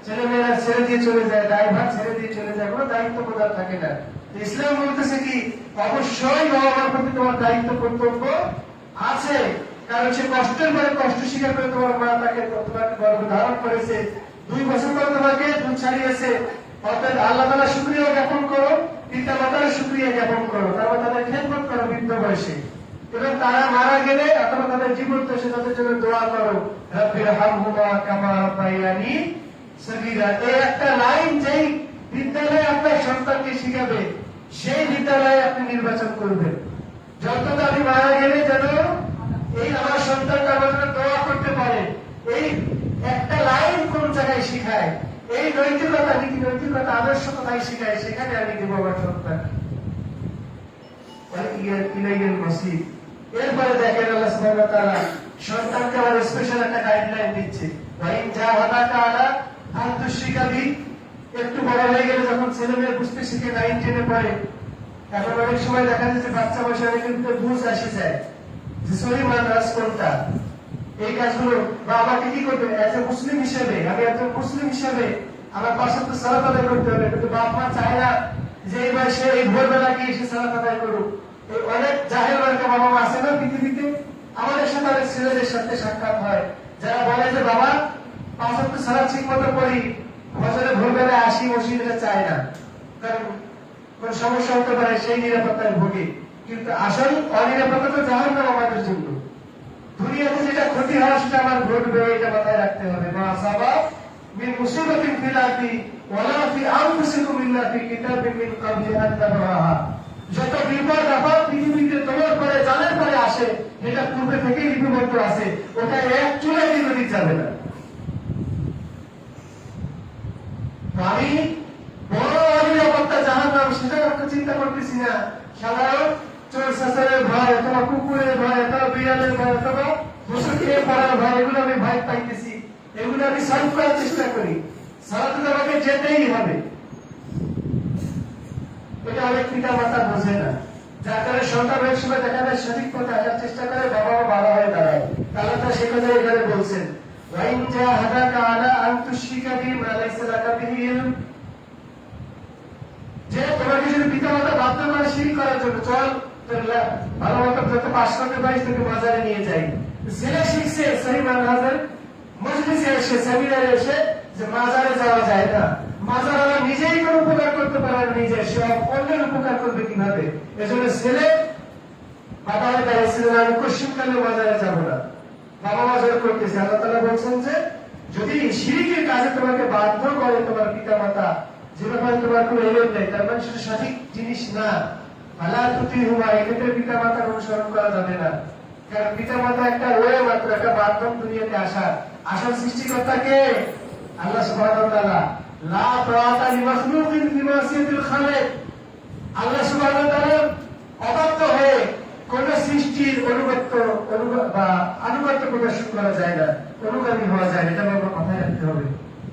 ছেলে মেয়েরা ছেড়ে দিয়ে চলে যায়, ড্রাইভার ছেড়ে দিয়ে চলে যায়, কোনো দায়িত্ব বোধ থাকে না। ইসলাম বলতেছে কি, অবশ্যই বাবা মার প্রতি তোমার দায়িত্ব কর্তব্য আছে। কারণ সে কষ্টের পরে কষ্ট স্বীকার করে তোমার মা তাকে তোমাকে গর্ভ ধারণ করেছে, 2 বছর পরে তোমাকে দুধ ছাড়িয়েছে। অর্থাৎ আল্লাহ তাআলা শুকরিয়া জ্ঞাপন করো, পিতা মাতার শুকরিয়া জ্ঞাপন করো, তারপর তাদের খেদমত করো বৃদ্ধ বয়সে। এবং তারা মারা গেলে অথবা তাদের জীবন শেষে তাদের জন্য দোয়া করো, রাব্বিরহামহুমা কামা রাব্বায়ানি সগীরা। এই একটা লাইন যেই বিদ্যালয়ে আপনার সন্তানকে শিখাবে, সেই বিদ্যালয়ে আপনি নির্বাচন করবেন। যত আমি মারা গেলে যেন এই আমার সন্তানটা আমার জন্য দোয়া করতে পারে, এই একটা লাইন কোন জায়গায় শিখায়, এই নৈতিকতা, নীতি নৈতিকতা, আদর্শ কোথায় শিখায়, সেখানে আমি দেবো আমার সন্তান। এরপরে দেখেন আল্লাহ সুবহানাহু ওয়া তাআলা সন্তানকে আবার স্পেশাল একটা গাইডলাইন দিচ্ছে, ওয়াইন জাহাদাকা আলা আন তুশরিকা বি। একটু বড় হয়ে গেলে যখন ছেলে মেয়ে বুঝতে শিখে, 9, 10 পড়ে, এখন অনেক সময় দেখা যাচ্ছে বাচ্চা বয়সে অনেকের ভিতরে বুঝ আসে যায় যে সহি মাদ্রাস কোনটা, এই কাজগুলো বা আমাকে কি করবে, এজ এ মুসলিম হিসেবে, আমি একজন মুসলিম হিসেবে আমার 5 ওয়াক্ত সালাত আদায় করতে হবে। কিন্তু বাপ মা চায় না যে এই বয়সে এই ভোরবেলা গিয়ে এসে সালাত আদায় করুক। এই অনেক জাহেল মার্কা বাবা মা আছে না পৃথিবীতে, আমাদের সাথে অনেক ছেলেদের সাথে সাক্ষাৎ হয়, যারা বলে যে বাবা 5 ওয়াক্ত সালাত ঠিক মতো করি, ফজরে ভোরবেলা আসি, মসজিদে চায় না, কারণ কোন সমস্যা হতে পারে, সেই নিরাপত্তায় ভোগে। কিন্তু আসল অনিরাপত্তা তো জাহান্নাম আমাদের জন্য। দুনিয়াতে যেটা ক্ষতি হয় সেটা আমার ঘটবে, এটা মাথায় রাখতে হবে। মা আসাবা মিন মুসিবাতিন ফিল আরদি ওয়ালা ফি আনফুসিকুম ইল্লা ফি কিতাবিন মিন ক্বাবলি আন তাবরাহা। যত বিপদ আপদ পৃথিবীতে তোমার পরে, জানের পরে আসে, এটা পূর্বে থেকেই লিপিবদ্ধ আছে, ওটা এক চুলায় বিরোধী যাবে না। আমি বড় অনিরাপত্তা জাহান্নাম, সেটা একটা চিন্তা করতেছি না। সাধারণ চোর শাসনের ভয়, অথবা কুকুরের ভয়, অথবা বিড়ালের ভয়, অথবা বসে খেয়ে পড়ার ভয়, এগুলো আমি ভয় পাইতেছি, এগুলো আমি সলভ করার চেষ্টা করি। সালাতে আমাকে যেতেই হবে, এটা অনেক পিতা মাতা বোঝে না। যার কারণে সন্তান অনেক সময় দেখা যায় সঠিক পথে আসার চেষ্টা করে, বাবা মা বাধা হয়ে দাঁড়ায়। তাহলে তো সে কথা এখানে বলছেন, ওয়াইন জাহাদাকা আলা আন তুশরিকা বি মা লাইসা লাকা বিহি ইলম। যে তোমাকে যদি পিতা মাতা বাধ্য করে শিরক করার জন্য, চল ভালো মতো যত পাশ করতে পারিস তোকে বাজারে নিয়ে যাই, ছেলে শিখছে সহি মানহাজের মজলিসে এসে, সেমিনারে এসে, যে মাজারে যাওয়া যায় না, মাজার আল্লাহ নিজেই কোনো উপকার করতে পারে না, নিজে সে অন্যের উপকার করবে কিভাবে? এজন্য ছেলে বাবা হয়ে দাঁড়িয়েছিল, আমি কোশ্চিনকালে বাজারে যাবো না, বাবা বাজার করতেছে। আল্লাহ তাআলা বলছেন যে যদি শিরকের কাজে তোমাকে বাধ্য করে তোমার পিতা মাতা, যে ব্যাপারে তোমার কোনো এলেম নেই, তার মানে সেটা সঠিক জিনিস না, ফালা তুতিহুমা, এক্ষেত্রে পিতা মাতার অনুসরণ করা যাবে না। কারণ পিতা মাতা একটা ওয়ে মাত্র, একটা মাধ্যম দুনিয়াতে আসার। আসল সৃষ্টিকর্তা কে? আল্লাহ সুবহানাহু ওয়া তাআলা। লা তাআতা লিমাখলুকিন ফি মাসিয়াতিল খালিক। আল্লাহ সুবহানাহু ওয়া তাআলার অবাধ্য হয়ে কোন সৃষ্টির আনুগত্য প্রদর্শন করা যায় না, অনুগামী হওয়া যায় না, এটা আমার মাথায় রাখতে হবে।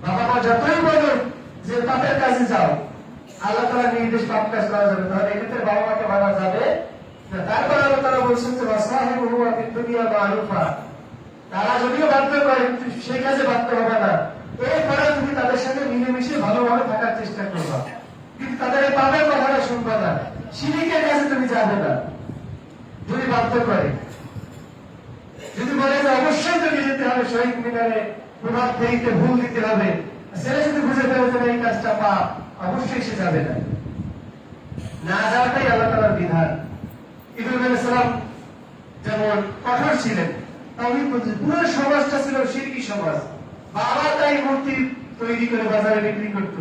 বাবা মা যতই বলুন যে পাপের কাজে যাও, আল্লাহ তাআলা নির্দেশ পাপ কাজ করা যাবে, তাহলে এক্ষেত্রে বাবা মাকে মানা যাবে না। তারপর আল্লাহ তাআলা বলছেন যে ওয়াসাহিবুহু ফিদ দুনিয়া মা'রুফা। তারা যদিও বাধ্য করে, সেই কাজে বাধ্য হবে না। এরপরে তুমি তাদের সাথে মিলেমিশে ভালোভাবে থাকার চেষ্টা করবা। কিন্তু তাদের এই পাপের কথাটা শুনবে না, শিরিকের কাছে তুমি যাবে না। যদি বাধ্য করে, যদি বলে যে অবশ্যই তোকে যেতে হবে শহীদ মিনারে প্রভাত ফেরিতে ভুল দিতে হবে, সেটা যদি বুঝে ফেলে যে এই কাজটা পাপ, অবশ্যই সে যাবে না। না যাওয়াটাই আল্লাহ তাআলার বিধান। ইব্রাহিম আলাইহিস সালাম যেমন কঠোর ছিলেন, তাওহীদ বুঝে পুরো সমাজটা ছিল শিরকি সমাজ। বাবা তাই মূর্তি তৈরি করে বাজারে বিক্রি করত,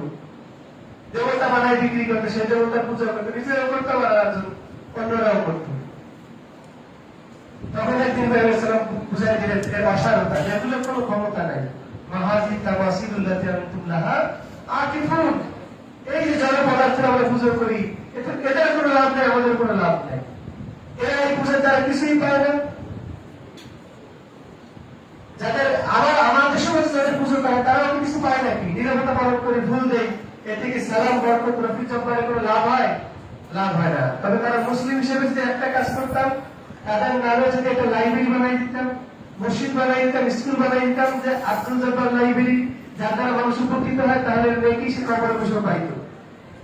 দেবতা বানায় বিক্রি করতো, সেই দেবতা পূজা করতো, নিজেরাও করতো আর অন্যরাও করতো। তখন একদিন ইব্রাহিম আলাইহিস সালাম বুঝাই দিলেন এর অসারতা, এগুলো কোনো ক্ষমতা নাই। মাহাজি তাওয়াসিলুল্লাতি আনতুম লাহা আকিফুন, এই যে জড় পদার্থ আমরা পূজা করি, এটার কোনো লাভ নেই, আমাদের কোনো লাভ নেই। এরা এই পূজার দ্বারা কিছুই পায় না। যাদের আবার আমাদের সমাজে যাদের পুজো করে তারাও কিছু পায় নাকি? নিরাপত্তা পালন করে ভুল দেয়, এ থেকে সালাম বরকত রফি জব্বারের কোনো লাভ হয়? লাভ হয় না। তবে তারা মুসলিম হিসেবে যদি একটা কাজ করতাম, তাদের নামে যদি একটা লাইব্রেরি বানাই দিতাম, মসজিদ বানাই দিতাম, স্কুল বানাই দিতাম, যে আব্দুল জব্বার লাইব্রেরি, যার দ্বারা মানুষ উপকৃত হয়, তাহলে নেকি সে কবরে বসে পাইত।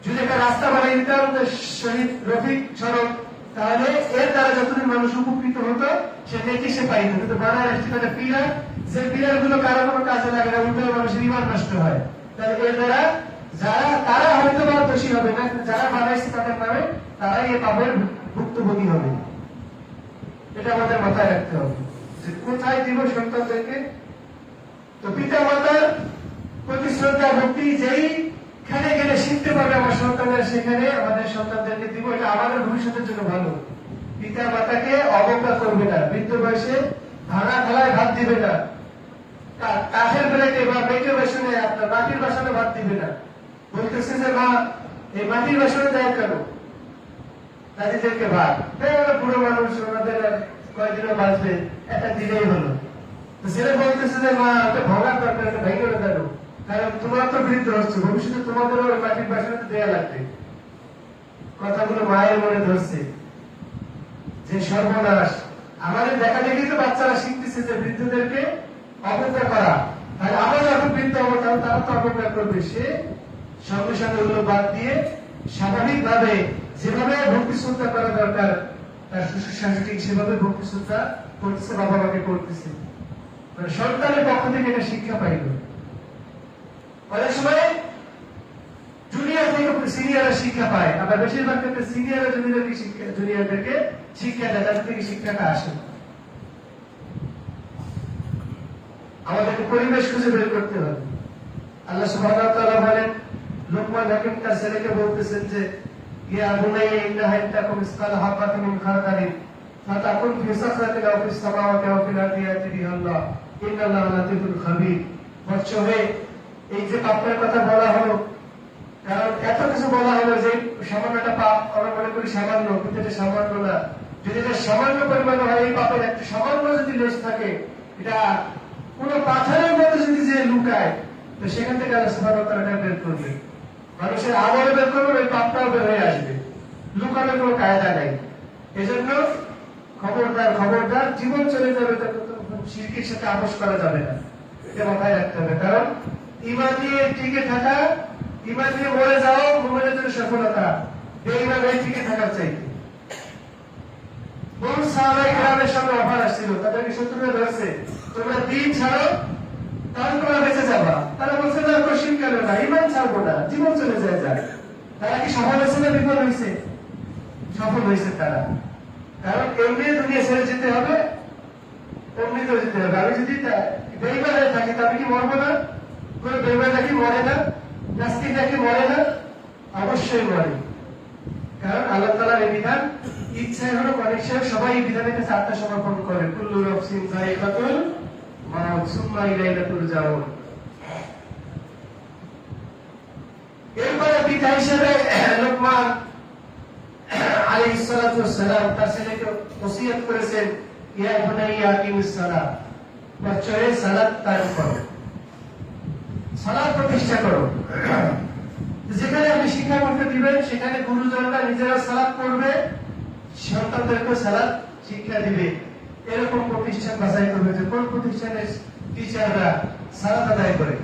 যদি একটা রাস্তা বানাই দিতাম যে শহীদ রফিক সড়ক, তাহলে এর দ্বারা যতদিন মানুষ উপকৃত হতো সে নেকি সে পাইত। কিন্তু বানায় আসছে একটা পিলার, যে পিলার গুলো কারো কোনো কাজে লাগে না, উল্টো মানুষের ইমান নষ্ট হয়। তাহলে এর দ্বারা যারা তারা হয়তো বা দোষী হবে না, যারা বানাইছে তাদের নামে তারাই এই পাপের ভুক্তভোগী হবে। এটা আমাদের মাথায় রাখতে হবে যে কোথায় দিব সন্তানদেরকে। তো পিতা মাতার প্রতি শ্রদ্ধা ভক্তি যেইখানে গেলে শিখতে পারবে আমার সন্তানরা, সেখানে আমাদের সন্তানদেরকে দিব। এটা আমাদের ভবিষ্যতের জন্য ভালো। পিতা মাতাকে অবজ্ঞা করবে না, বৃদ্ধ বয়সে ভাঙা থালায় ভাত দিবে না, কাঠের প্লেটে বা মেটে বাসনে, আপনার মাটির বাসনে ভাত দিবে না। বলতেছে যে মা এই মাটির বাসনে দেয় কেন দাদিদেরকে ভাত? বুড়ো মানুষ, ওনাদের কয়েকদিনও বাঁচবে, একটা দিলেই হলো। ছেলে বলতেছে যে মা ওটা ভাঙার দরকার, একটা ভেঙে দেন, কারণ তোমরা তো বৃদ্ধ হচ্ছে, ভবিষ্যতে তোমাদেরও মাটির বাসনে দেয়া লাগবে। কথাগুলো মায়ের মনে ধরছে যে সর্বনাশ। আমাদের দেখা দেখি তো বাচ্চারা শিখতেছে যে বৃদ্ধদেরকে অবজ্ঞা করা, আর আমরা যখন বৃদ্ধ হবো তখন তারা তো অবজ্ঞা করবে। সে সঙ্গে সঙ্গে ওগুলো বাদ দিয়ে স্বাভাবিক ভাবে যেভাবে ভক্তি শ্রদ্ধা করা দরকার তার শ্বশুর শাশুড়ি সেভাবে ভক্তি শ্রদ্ধা করতেছে, বাবা মাকে করতেছে। মানে সন্তানের পক্ষ থেকে এটা শিক্ষা পাইল। অনেক সময় জুনিয়র থেকে সিনিয়ররা শিক্ষা পায়, আবার বেশিরভাগ ক্ষেত্রে সিনিয়ররা জুনিয়রদেরকে শিক্ষা দেয়, তাদের থেকে শিক্ষাটা আসে। আমাদেরকে পরিবেশ খুঁজে বের করতে হবে। আল্লাহ সুবহানাহু ওয়া তাআলা বলেন, লোকমান হাকিম তার ছেলেকে বলতেছেন যে ইয়া বুনাইয়া ইন্নাহা ইন তাকুম মিসকালা হাবাতিন মিন খারদালিন ফাতাকুন ফি সাখরাতিন আও ফিস সামাওয়াতি আও ফিল আরদি ইয়াতি বিহাল্লাহ ইন্নাল্লাহা লাতীফুল খাবীর। বৎস হে, এই যে পাপের কথা বলা হলো, কারণ এত কিছু বলা হলো যে সামান্যটা পাপ আমরা মনে করি সামান্য, কিন্তু এটা সামান্য না। যদি এটা সামান্য পরিমাণ হয়, এই পাপের একটা সামান্য যদি লেশ থাকে, এটা কোন পাথরের মধ্যে যদি যে লুকায়, তো সেখান থেকে আল্লাহ সুবহানাহু ওয়া তাআলা বের করবে। মানুষের আমল বের করবে, ওই পাপটাও বের হয়ে আসবে। লুকানোর কোনো কায়দা নাই। এজন্য খবরদার খবরদার, জীবন চলে যাবে তখন শিরকের সাথে আপোষ করা যাবে না, এটা মাথায় রাখতে হবে। কারণ ঈমান নিয়ে টিকে থাকা, ঈমান নিয়ে মরে যাও মুমিনের জন্য সফলতা, বেঈমান হয়ে টিকে থাকার চাইতে। বহু সাহাবায়ে কেরামের সামনে অফার আসছিল, তাদেরকে শত্রুরা ধরছে, তোমরা দিন ছাড়ো তাহলে তোমরা বেঁচে যাবা। তারা বলছে না, কশিন কেন না, ঈমান ছাড়বো না, জীবন চলে যায় যাক। তারা কি সফল হয়েছে না বিফল হয়েছে? সফল হয়েছে তারা। কারণ এমনি দুনিয়া ছেড়ে যেতে হবে, এমনিতেও যেতে হবে। আমি যদি বেঈমান হয়ে থাকি তবে কি মরবো না? কোন বেঈমান নাকি মরে না? নাস্তিক নাকি মরে না? অবশ্যই মরে। কারণ আল্লাহ তাআলার এই বিধান, ইচ্ছায় হলো অনেক সময় সবাই এই বিধানের কাছে আত্মসমর্পণ করে। কুল্লু নাফসিন যায়িকাতুল মাউত সুম্মা ইলাইনা তুরজাউন। এরপরে পিতা হিসেবে লোকমান আলাইহিস সালাতু ওয়াস সালাম তার ছেলেকে ওসিয়ত করেছেন, ইয়া বুনাইয়া আকিমিস সালাত, বাচ্চারে সালাত কায়েম করো, সালাত প্রতিষ্ঠা করো। যেখানে আপনি শিক্ষা করতে দিবেন সেখানে গুরুজনরা নিজেরা সালাত পড়বে, সন্তানদেরকে সালাত শিক্ষা দিবে। এরকম প্রতিষ্ঠান বাছাই করবে যে কোন প্রতিষ্ঠানের টিচাররা সালাত আদায় করে।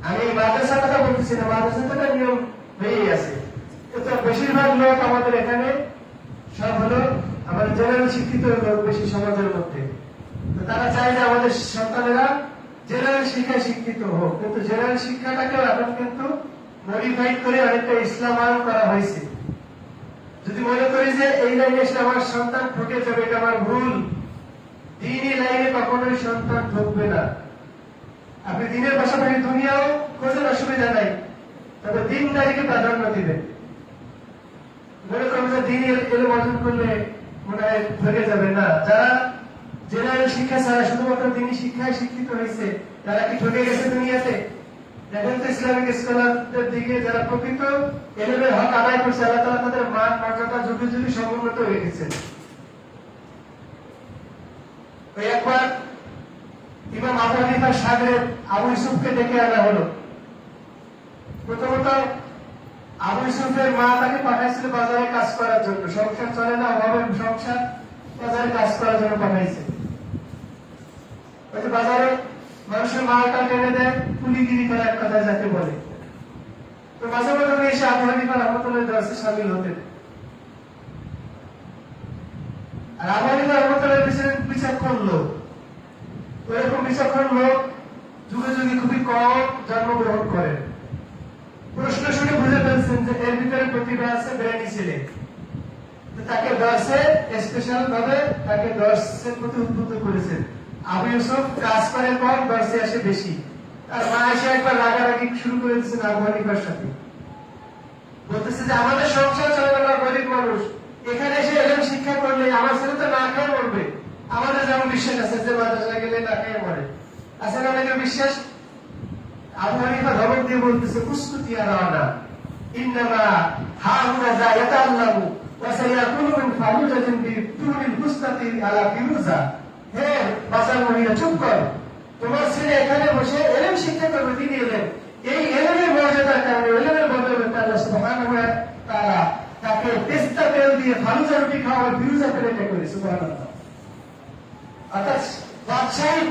আমি মাদ্রাসার কথা বলতেছি না, মাদ্রাসাটা নিয়ম হয়েই আছে। কিন্তু বেশিরভাগ লোক আমাদের এখানে সব হলো আমাদের জেনারেল শিক্ষিত লোক বেশি সমাজের মধ্যে। তো তারা চায় যে আমাদের সন্তানেরা জেনারেল শিক্ষায় শিক্ষিত হোক, কিন্তু জেনারেল শিক্ষাটাকেও এখন কিন্তু মডিফাইড করে অনেকটা ইসলামায়ন করা হয়েছে। যদি মনে করি যে এই লাইনে এসে আমার সন্তান ঠকে যাবে, এটা আমার ভুল। দিনই লাইনে কখনোই সন্তান ঠকবে না। আপনি দিনের পাশাপাশি দুনিয়াও খোঁজের, অসুবিধা নাই, তবে দিনদারিকে প্রাধান্য দিবেন। মনে করেন যে দিন এলে অর্জন করলে মনে হয় ঠকে যাবে না। যারা জেনারেল শিক্ষা ছাড়া শুধুমাত্র দিনই শিক্ষায় শিক্ষিত হয়েছে, তারা কি ঠকে গেছে দুনিয়াতে? দেখেন তো ইসলামিক স্কলারদের দিকে যারা প্রকৃত এলেমের হক আদায় করছে, আল্লাহ তাআলা তাদের মান মর্যাদা যুগে যুগে সমুন্নত হয়ে গেছেন। একবার ইমাম আবু হানিফার শাগরেদ আবু ইউসুফকে ডেকে আনা হলো। প্রথমত আবু ইউসুফের মা তাকে পাঠাইছিল বাজারে কাজ করার জন্য, সংসার চলে না, অভাবে সংসার, বাজারে কাজ করার জন্য পাঠাইছে। ওই যে বাজারে মানুষের মালটা টেনে দেয়, কুলিগিরি করে এক কথা যাকে বলে। তো মাঝে মাঝে এসে আবু হানিফা রহমতুল্লাহ দরসে শামিল হতেন। আর আবু হানিফা রহমতুল্লাহ বিচক্ষণ লোক, ওইরকম বিচক্ষণ লোক যুগে যুগে খুবই কম জন্মগ্রহণ করেন। প্রশ্ন শুনে বুঝে ফেলছেন যে এর ভিতরে প্রতিভা আছে, ব্রেনি ছেলে। তাকে দর্শে স্পেশাল ভাবে তাকে দর্শের প্রতি উদ্বুদ্ধ করেছেন। আবু ইউসুফ কাজ করে কম, দর্শে আসে বেশি। আর মা এসে একবার রাগারাগি শুরু করে দিচ্ছেন আবু হানিফার সাথে, বলতেছে যে আমাদের সংসার চলে না, গরিব মানুষ, এখানে এসে এলেম শিক্ষা করলে আমার ছেলে তো না খেয়ে মরবে। আমাদের যেমন বিশ্বাস আছে যে মাদ্রাসায় গেলে না খেয়ে মরে, আছে না অনেকের বিশ্বাস। আবু হানিফা ধমক দিয়ে বলতেছে কুসকুতি আর আনা ইন্নামা হাউনা যায়াতাল্লাহু ওয়া সায়াকুনু মিন ফারুজাতিন বিতুরিল ফুস্তাতি আলা ফিরুজা। হে বাসার মহিলা, চুপ কর, তোমার ছেলে এখানে বসে এলেম শিক্ষা করবে, তিনি এলেম। এই এলেমের মর্যাদার কারণে, এলেমের বদৌলতে আল্লাহ সুবহানাহু ওয়া তাআলা তাকে পেস্তা তেল দিয়ে ফালুজা রুটি খাওয়ার ফিরুজা পেলেটা করে, সুবহানাল্লাহ। অর্থাৎ বাদশাহী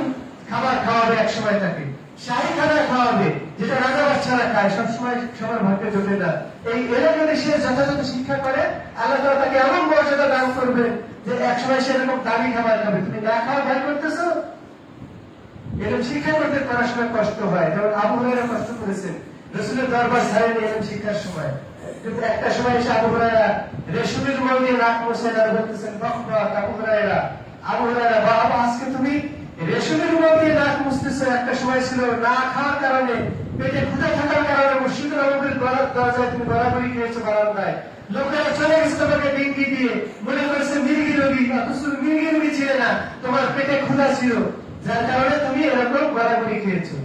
খাবার খাওয়াবে এক সময়, তাকে শাহী খাবার খাওয়াবে, যেটা রাজা বাচ্চারা খায়, সবসময় সবার ভাগ্যে জোটে না। এই এলেম যদি সে যথাযথ শিক্ষা করে, আল্লাহ তাআলা তাকে এমন মর্যাদা দান করবেন যে এক সময় সে এরকম দামি খাবার খাবে। তুমি না খাওয়া ভয় করতেছো? এলেম শিক্ষা করতে পড়াশোনার কষ্ট হয়, যেমন আবু হুরায়রা কষ্ট করেছেন, রাসূলের দরবার ছাড়েনি এলেম শিক্ষার সময়। কিন্তু একটা সময় এসে আবু হুরায়রা রেশমের রুমাল দিয়ে নাক মুছে আর বলতেছেন, বাহ আবু হুরায়রা, আবু হুরায়রা, বাবা আজকে তুমি রেশমের রুমাল দিয়ে নাক মুছতেছো। একটা সময় ছিল না খাওয়ার কারণে, পেটে ক্ষুধা থাকার কারণে মসজিদের নববীর দরজায় তুমি গড়াগড়ি খেয়েছো বারান্দায়, লোকেরা চলে গেছে তোমাকে ডিঙ্গি দিয়ে, মনে করেছে মির্গি রোগী, অথচ তুমি মির্গি রোগী ছিলে না, তোমার পেটে ক্ষুধা ছিল, যার কারণে তুমি এরকম গড়াগড়ি খেয়েছো।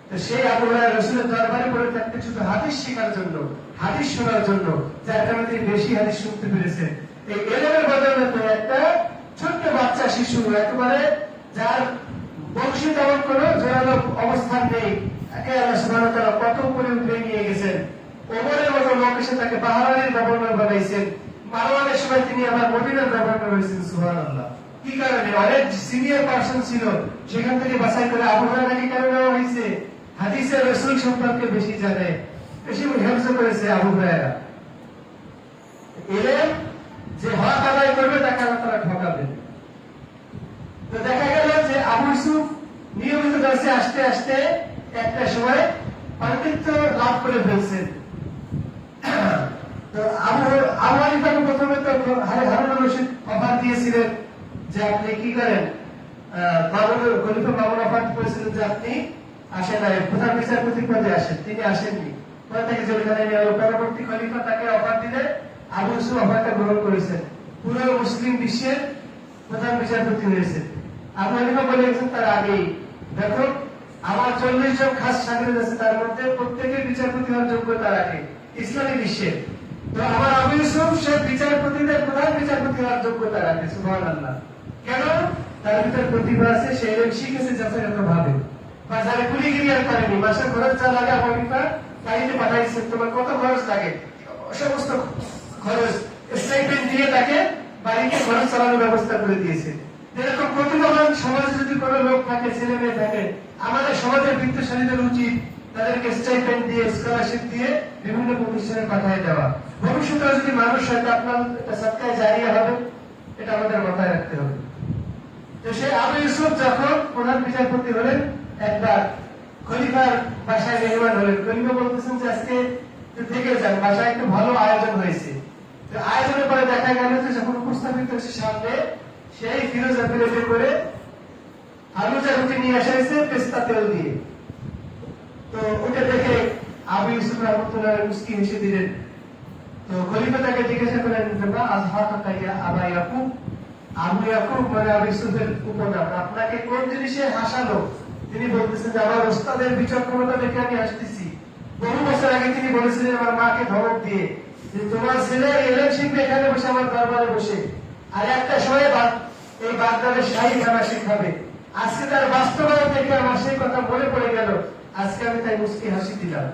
তো সেই আবু হুরায়রা রাসূলের দরবারে পড়ে থাকতে শুধু হাদিস শেখার জন্য, হাদিস শোনার জন্য, যার কারণে তিনি বেশি হাদিস শুনতে পেরেছেন। এই এলেমের বদৌলতে একটা ছোট্ট বাচ্চা শিশু, একেবারে যার বংশী তেমন কোন জোরালো অবস্থান নেই, তাকে আল্লাহ সুবহানাহু ওয়া তাআলা কত উপরে উঠে নিয়ে গেছেন। ওমরের মতো লোক এসে তাকে বাহরাইনের গভর্নর বানাইছেন। মারওয়ানের সময় তিনি আবার মদিনার গভর্নর হয়েছেন, সুবহানাল্লাহ। কি কারণে? অনেক সিনিয়র পারসন ছিল, সেখান থেকে বাছাই করে আবু হুরায়রাকে কেন নেওয়া হয়েছে? হাদিসের রাসূল সম্পর্কে বেশি জানে, বেশি হেফজ করেছে আবু হুরায়রা। এলেম যে হক আদায় করবে তাকে আল্লাহ তাআলা ঠকাবেন। তো দেখা গেল যে আবু ইউসুফ নিয়মিত দর্শে আসতে আসতে একটা সময় পাণ্ডিত্য লাভ করে ফেলছেন। তো আবু হানিফাকে প্রথমে তো হারুন রশিদ অফার দিয়েছিলেন যে আপনি কি করেন, খলিফা মামুন অফার করেছিলেন যে আপনি আসেন, প্রধান বিচারপতি পদে আসেন, তিনি আসেননি, পরে তাকে জেলখানায় নেওয়া হলো। পরবর্তী খলিফা তাকে অফার দিলে আবু ইউসুফ অফারটা গ্রহণ করেছেন, পুরো মুসলিম বিশ্বের প্রধান বিচারপতি হয়েছে। আবু হানিফা বলেছেন তার আগেই, দেখো আমার 40 জন খাস শাগির্দ আছে, তার মধ্যে প্রত্যেকের বিচারপতি হওয়ার যোগ্যতা রাখে ইসলামী বিশ্বে। তো আমার আবু ইউসুফ সে বিচারপতিদের প্রধান বিচারপতি হওয়ার যোগ্যতা রাখে, সুবহানাল্লাহ। কেন? তার ভিতরে প্রতিভা আছে, সে এলেম শিখেছে যথাযথ ভাবে, বাজারে কুলিগিরি আর করেনি। মাসের খরচ যা লাগে আবু হানিফা বাড়িতে পাঠাইছেন, তোমার কত খরচ লাগে সমস্ত খরচ স্টাইপেন্ড দিয়ে তাকে বাড়িতে খরচ চালানোর ব্যবস্থা করে দিয়েছে। এরকম প্রতিভাবান সমাজে যদি কোনো লোক থাকে, ছেলে মেয়ে থাকে, আমাদের সমাজের বৃত্তশালীদের উচিত তাদেরকে স্টাইপেন্ড দিয়ে স্কলারশিপ দিয়ে বিভিন্ন প্রতিষ্ঠানে পাঠিয়ে দেওয়া। ভবিষ্যতে যদি মানুষ হয়তো আপনার সৎকায় জারিয়া হবে, এটা আমাদের মাথায় রাখতে হবে। তো সেই আবু ইউসুফ যখন প্রধান বিচারপতি হলেন, একবার খলিফার বাসায় মেহমান হলেন। খলিফা বলতেছেন যে আজকে থেকে যান, বাসায় একটু ভালো আয়োজন হয়েছে। তো আয়োজনের পরে দেখা গেল যে যখন উপস্থাপিত হচ্ছে সামনে, সেই ফিরোজা প্লেটে করে আলু চারুটি নিয়ে আসা হয়েছে পেস্তা তেল দিয়ে। তো ওটা দেখে আবু ইউসুফ রহমতুল্লাহ মুস্কি হেসে দিলেন। তো খলিফা তাকে জিজ্ঞাসা করেন, আবা ইয়াকুব, আবু ইয়াকুব মানে আবু ইউসুফের উপনাম, আপনাকে কোন জিনিসে হাসালো? তিনি বলতেছেন যে আমার ওস্তাদের বিচক্ষণতা দেখে আমি হাসতেছি। বহু বছর আগে তিনি বলেছিলেন আমার মাকে ধমক দিয়ে যে তোমার ছেলে এলেন শিখবে এখানে বসে আমার দরবারে বসে, আর একটা সময় এই বাগদাদের শাহী খানা শিখাবে। আজকে তার বাস্তবায়ন দেখে আমার সেই কথা মনে পড়ে গেল, আজকে আমি তাই মুস্কি হাসি দিলাম।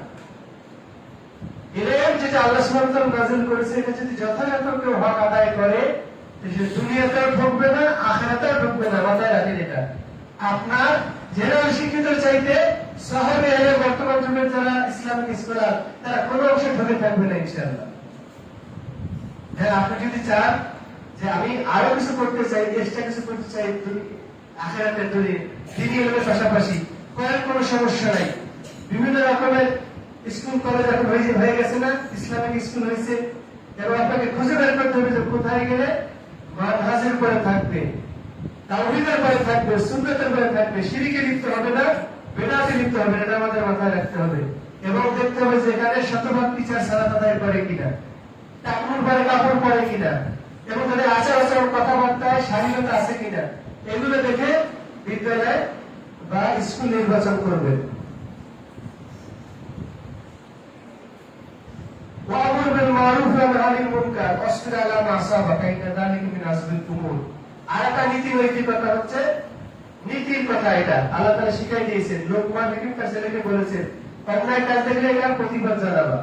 এলেন যেটা আল্লাহ সুবহানাহু ওয়া তাআলা নাযিল করেছে, এটা যদি যথাযথ কেউ হক আদায় করে, সে দুনিয়াতেও ঢুকবে না, আখিরাতেও ঢুকবে না। মাথায় রাখেন এটা। আপনার জেনারেল শিক্ষিত চাইতে শহরে এলে বর্তমান যুগের যারা ইসলামিক স্কলার, তারা কোনো অংশে ঢুকে থাকবে না ইনশাআল্লাহ। হ্যাঁ, আপনি যদি চান যে আমি আরো কিছু করতে চাই, দেশটা কিছু করতে চাই আখিরাতের জন্য, দিনী ইলমের পাশাপাশি করার কোনো সমস্যা নাই। বিভিন্ন রকমের স্কুল কলেজ এখন হয়ে গেছে না, ইসলামিক স্কুল হয়েছে। এবং আপনাকে খুঁজে বের করতে হবে যে কোথায় গেলে মানহাজের পরে থাকবে, তাওহীদের পরে থাকবে, সুন্নাতের পরে থাকবে, শিরকে লিপ্ত হবে না, বিদআতে লিপ্ত হবে না। এটা আমাদের মাথায় রাখতে হবে। এবং দেখতে হবে যে এখানে শতভাগ টিচার সালাত আদায় করে কিনা, টাকুর পরে কাপড় পরে কিনা, এবং তাদের আচার আচরণ কথাবার্তায় শালীনতা আছে কিনা, এগুলো দেখে বিদ্যালয় বা স্কুল নির্বাচন করবে। ওয়া'মুর বিল মা'রুফ ওয়া নাহি আনিল মুনকার ওয়াসবির আলা মা আসাবাকা ইন্না যালিকা মিন আযমিল উমুর। আরেকটা নীতি নৈতিকতা হচ্ছে নীতির কথা। এটা আল্লাহ তাআলা শিখাই দিয়েছেন। লোকমান হাকিম তার ছেলেকে বলেছেন, অন্যায় কাজ দেখলে এটার প্রতিবাদ জানাবা।